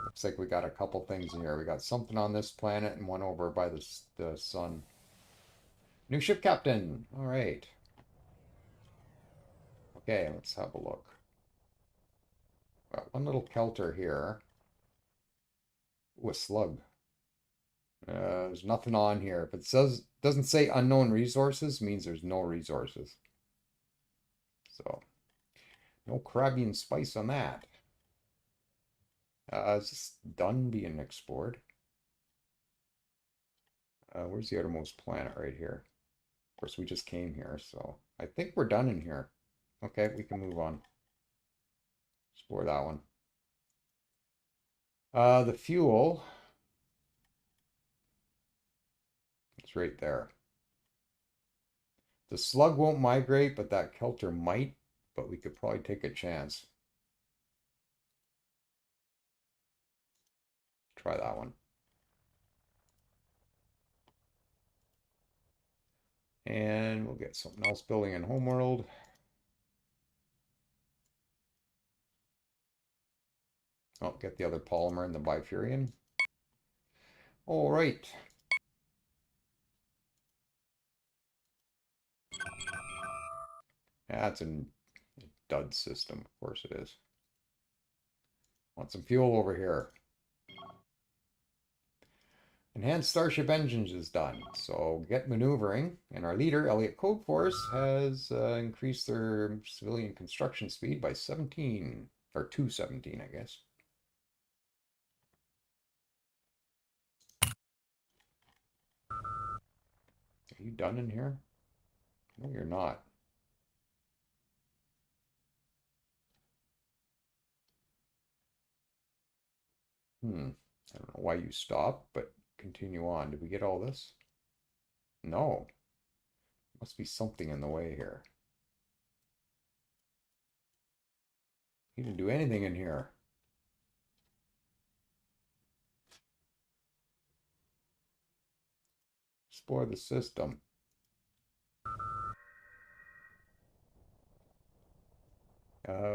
Looks like we got a couple things in here. We got something on this planet and one over by the sun. New ship captain. All right. Okay, let's have a look. Got one little kelter here. Ooh, a slug. There's nothing on here. If it says doesn't say unknown resources, means there's no resources. So no Caribbean spice on that. Is this done being explored? Where's the outermost planet? Right here. Of course, we just came here, so I think we're done in here. Okay, we can move on. Explore that one. The fuel. It's right there. The slug won't migrate, but that kelter might. But we could probably take a chance. Try that one. And we'll get something else building in Homeworld. Oh, get the other polymer and the bifurion. All right. That's a dud system. Of course it is. Want some fuel over here. Enhanced Starship Engines is done. So get maneuvering. And our leader, Elliot CodeForce, has increased their civilian construction speed by 17. Or 217, I guess. Are you done in here? No, you're not. I don't know why you stopped, but continue on. Did we get all this? No. Must be something in the way here. You didn't do anything in here. Explore the system.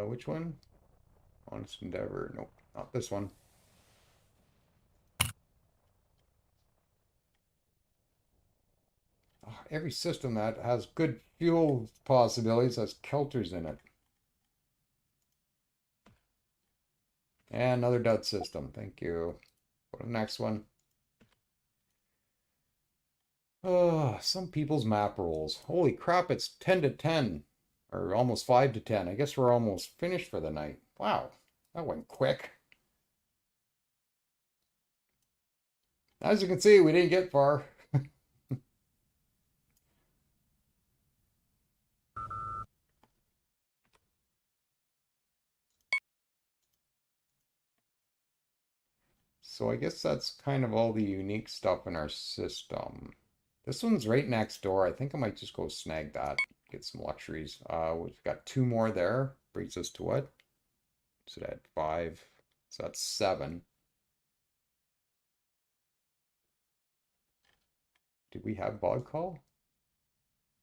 Which one? Honest Endeavor. Nope, not this one. Oh, every system that has good fuel possibilities has kelters in it. And another dud system. Thank you. Go to the next one. Oh, some people's map rolls. Holy crap, it's 10 to 10. Or almost 5 to 10. I guess we're almost finished for the night. Wow, that went quick. As you can see, we didn't get far. So I guess that's kind of all the unique stuff in our system. This one's right next door. I think I might just go snag that, get some luxuries. We've got 2 more there. Brings us to what? So that 5. So that's 7. Did we have bog call?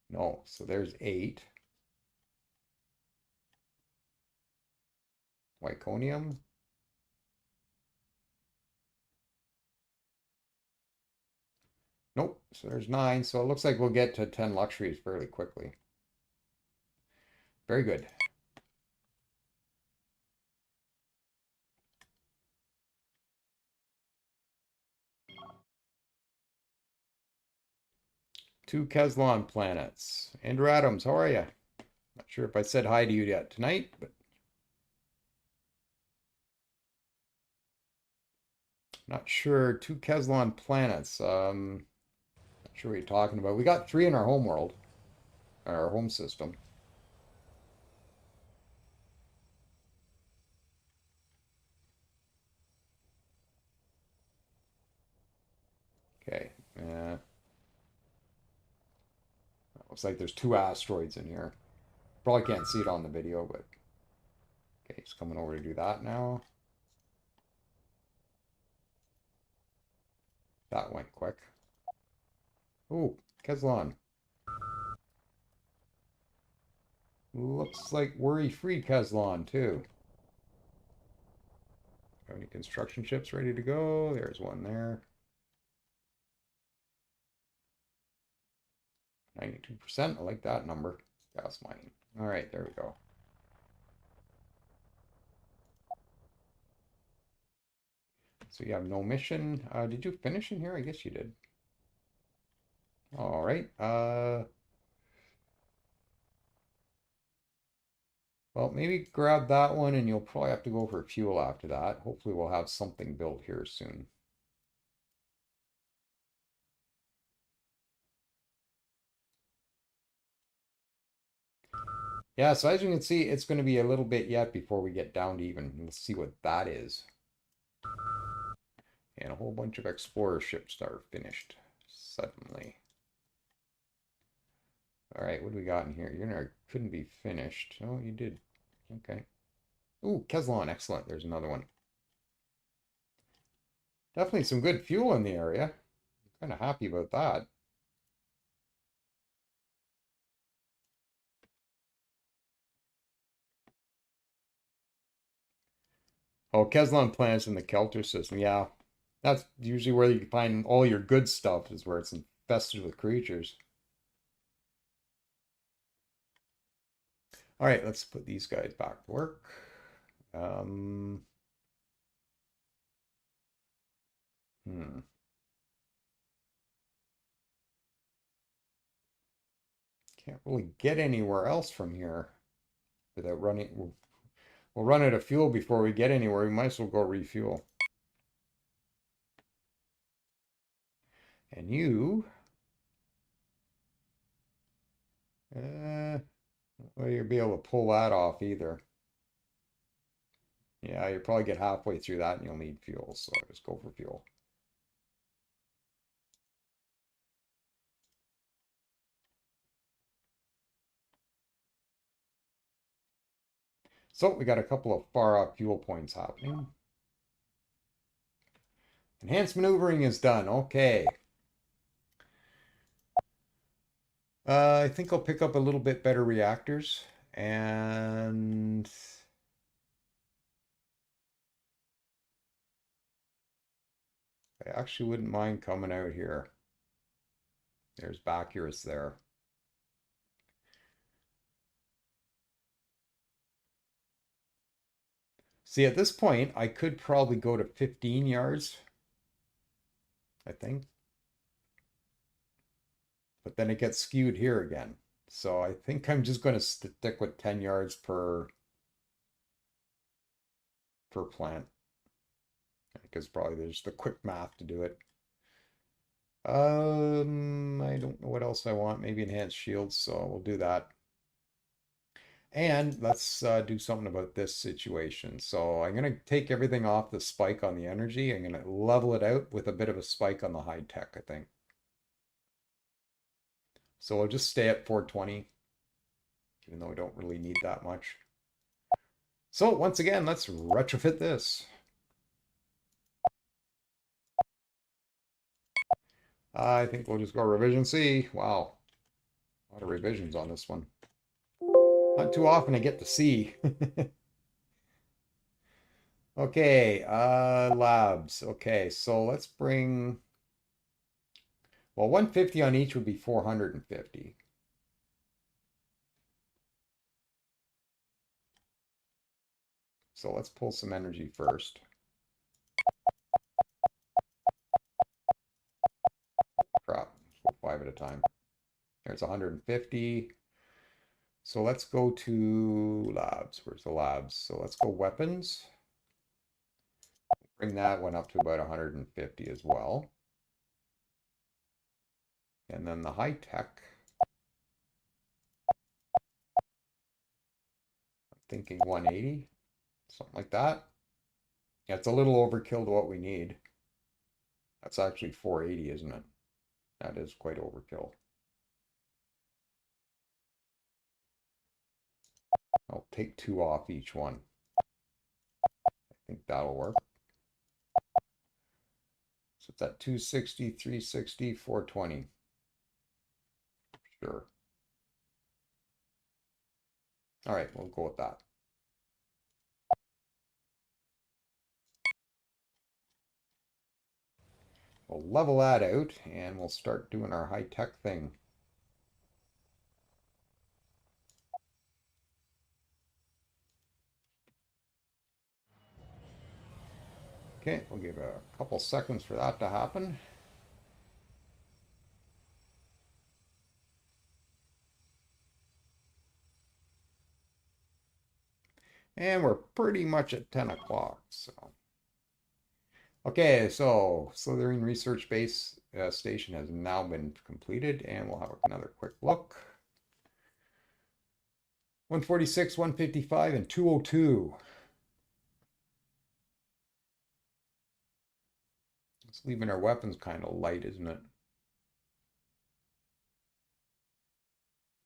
No. So there's 8. Wyconium. Nope. So there's 9. So it looks like we'll get to 10 luxuries fairly quickly. Very good. Two Caslon planets. Andrew Adams, how are you? Not sure if I said hi to you yet tonight, but not sure. Two Caslon planets. Not sure what you're talking about. We got 3 in our home world, our home system. Okay. Looks like there's 2 asteroids in here. Probably can't see it on the video, but okay, he's coming over to do that now. That went quick. Ooh, Caslon. Looks like worry-free Caslon too. Have any construction ships ready to go? There's one there. 92%. I like that number. Gas mining. All right, there we go. So you have no mission. Did you finish in here? I guess you did. All right. Well, maybe grab that one and you'll probably have to go for fuel after that. Hopefully we'll have something built here soon. Yeah, so as you can see, it's going to be a little bit yet before we get down to even. Let's see what that is. And a whole bunch of explorer ships are finished suddenly. All right, what do we got in here? You're couldn't be finished. Oh, you did. Okay. Ooh, Caslon, excellent. There's another one. Definitely some good fuel in the area. I'm kind of happy about that. Oh, Caslon planets in the Kelter system. Yeah, that's usually where you find all your good stuff, is where it's infested with creatures. All right, let's put these guys back to work. Um, hmm. Can't really get anywhere else from here without running. We'll run out of fuel before we get anywhere. We might as well go refuel. And you, well, you'll be able to pull that off either. Yeah, you'll probably get halfway through that and you'll need fuel. So just go for fuel. So we got a couple of far off fuel points happening. Enhanced maneuvering is done. Okay. I think I'll pick up a little bit better reactors. And I actually wouldn't mind coming out here. There's Bacchus there. See, at this point, I could probably go to 15 yards, I think. But then it gets skewed here again. So I think I'm just going to stick with 10 yards per plant. Because probably there's the quick math to do it. I don't know what else I want. Maybe enhanced shields, so we'll do that. And let's do something about this situation. So I'm going to take everything off the spike on the energy. I'm going to level it out with a bit of a spike on the high tech, I think. So we'll just stay at 420, even though we don't really need that much. So once again, let's retrofit this. I think we'll just go revision C. Wow, a lot of revisions on this one. Not too often I get to see. Okay, labs. Okay, so let's bring, well, 150 on each would be 450. So let's pull some energy first. Crap, let's go 5 at a time. There's 150. So let's go to labs. Where's the labs? So let's go weapons. Bring that one up to about 150 as well. And then the high tech, I'm thinking 180, something like that. Yeah, it's a little overkill to what we need. That's actually 480, isn't it? That is quite overkill. I'll take 2 off each one. I think that'll work. So it's at 260, 360, 420. Sure. All right, we'll go with that. We'll level that out and we'll start doing our high-tech thing. Okay, we'll give a couple seconds for that to happen. And we're pretty much at 10 o'clock. So, okay, so Slithering Research Base Station has now been completed, and we'll have another quick look. 146, 155, and 202. It's leaving our weapons kind of light, isn't it?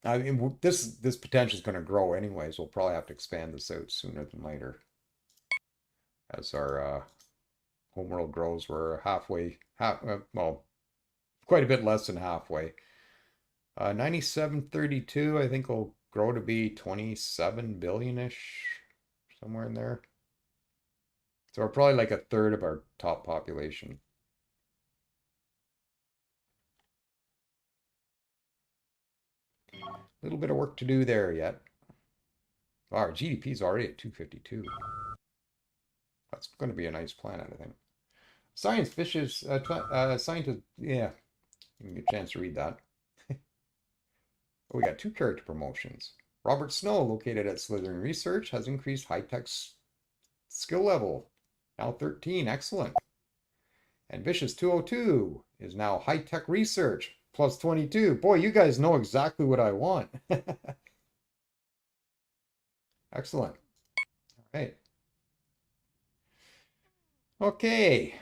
I mean, this potential is going to grow anyways. We'll probably have to expand this out sooner than later as our homeworld grows. We're halfway, well, quite a bit less than halfway. 9732, I think will grow to be 27 billion-ish, somewhere in there. So we're probably like a third of our top population. A little bit of work to do there yet. Wow, our GDP is already at 252. That's going to be a nice planet, I think. Science fishes, scientist, yeah, you can get a chance to read that. Oh, we got 2 character promotions. Robert Snow, located at Slytherin Research, has increased high-tech skill level. Now 13, excellent. And Vicious 202 is now high-tech research, plus 22. Boy, you guys know exactly what I want. Excellent. All right. Okay.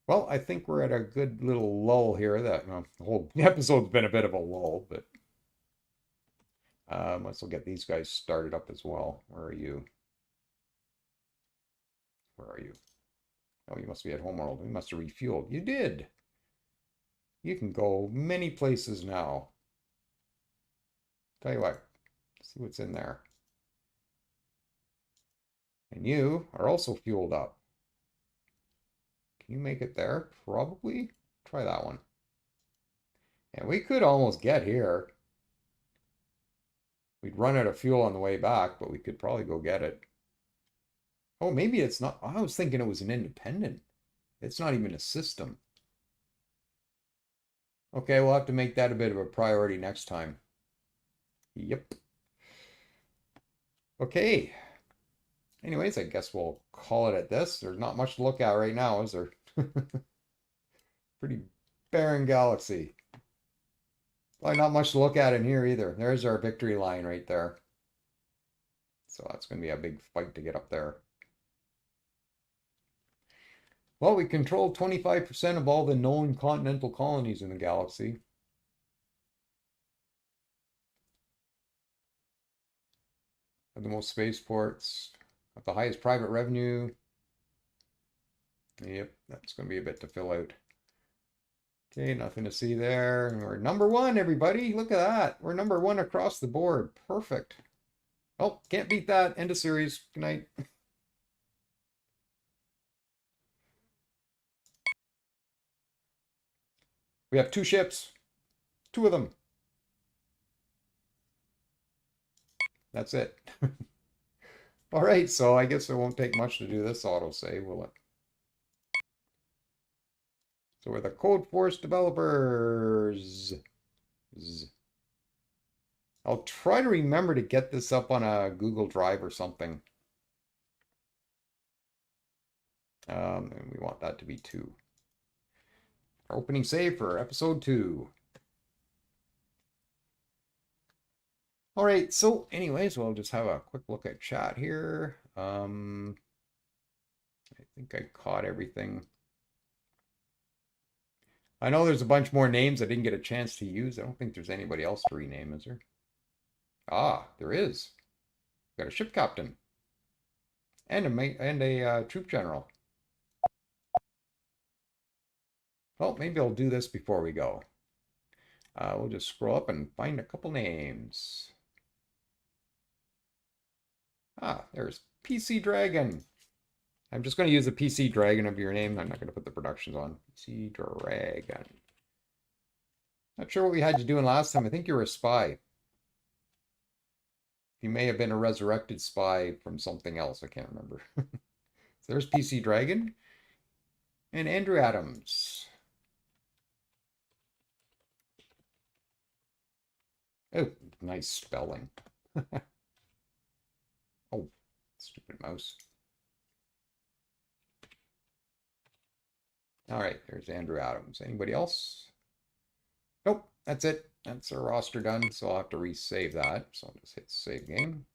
Well, I think we're at a good little lull here. That the whole episode's been a bit of a lull, but let's get these guys started up as well. Where are you? Where are you? Oh, you must be at Homeworld. You must have refueled. You did. You can go many places now. Tell you what, see what's in there. And you are also fueled up. Can you make it there? Probably. Try that one. And we could almost get here. We'd run out of fuel on the way back, but we could probably go get it. Oh, maybe it's not. I was thinking it was an independent. It's not even a system. Okay, we'll have to make that a bit of a priority next time. Yep. Okay. Anyways, I guess we'll call it at this. There's not much to look at right now, is there? Pretty barren galaxy. Probably not much to look at in here either. There's our victory line right there. So that's going to be a big fight to get up there. Well, we control 25% of all the known continental colonies in the galaxy. Have the most spaceports. Have the highest private revenue. Yep, that's going to be a bit to fill out. Okay, nothing to see there. We're number 1, everybody. Look at that. We're number 1 across the board. Perfect. Oh, can't beat that. End of series. Good night. We have 2 ships. 2 of them. That's it. All right, so I guess it won't take much to do this autosave, will it? So we're the CodeForce developers. I'll try to remember to get this up on a Google Drive or something. And we want that to be 2. Our opening save for episode 2. All right, so anyways, we'll just have a quick look at chat here. I think I caught everything. I know there's a bunch more names I didn't get a chance to use. I don't think there's anybody else to rename, is there? Ah, there is. Got a ship captain and a troop general. Well, maybe I'll do this before we go. We'll just scroll up and find a couple names. Ah, there's PC Dragon. I'm just going to use the PC Dragon of your name. I'm not going to put the productions on. PC Dragon. Not sure what we had you doing last time. I think you were a spy. You may have been a resurrected spy from something else. I can't remember. So there's PC Dragon. And Andrew Adams. Oh, nice spelling. Oh, stupid mouse. All right, there's Andrew Adams. Anybody else? Nope, that's it. That's our roster done, so I'll have to resave that. So I'll just hit save game.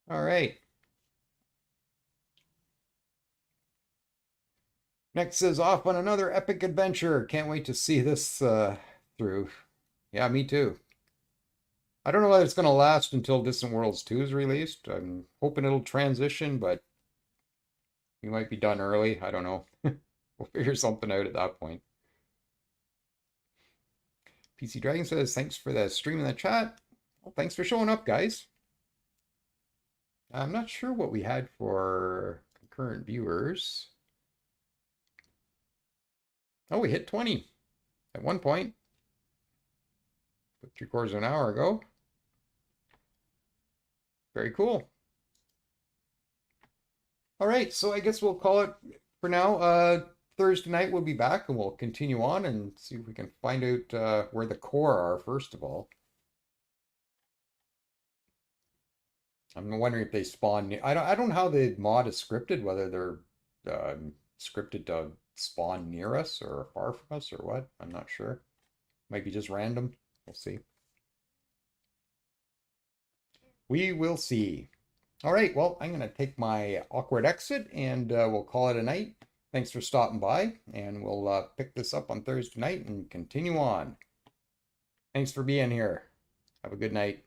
All right. Next is off on another epic adventure. Can't wait to see this through. Yeah, me too. I don't know whether it's going to last until Distant Worlds 2 is released. I'm hoping it'll transition, but we might be done early. I don't know. We'll figure something out at that point. PC Dragon says, thanks for the stream in the chat. Well, thanks for showing up, guys. I'm not sure what we had for concurrent viewers. Oh, we hit 20 at one point. But 3/4 of an hour ago. Very cool. All right, so I guess we'll call it for now. Thursday night we'll be back and we'll continue on and see if we can find out where the core are first of all. I'm wondering if they spawn. I don't know how the mod is scripted, whether they're scripted to spawn near us or far from us or what. I'm not sure. Might be just random. We'll see. We will see. All right, well, I'm going to take my awkward exit and we'll call it a night. Thanks for stopping by, and we'll pick this up on Thursday night and continue on. Thanks for being here. Have a good night.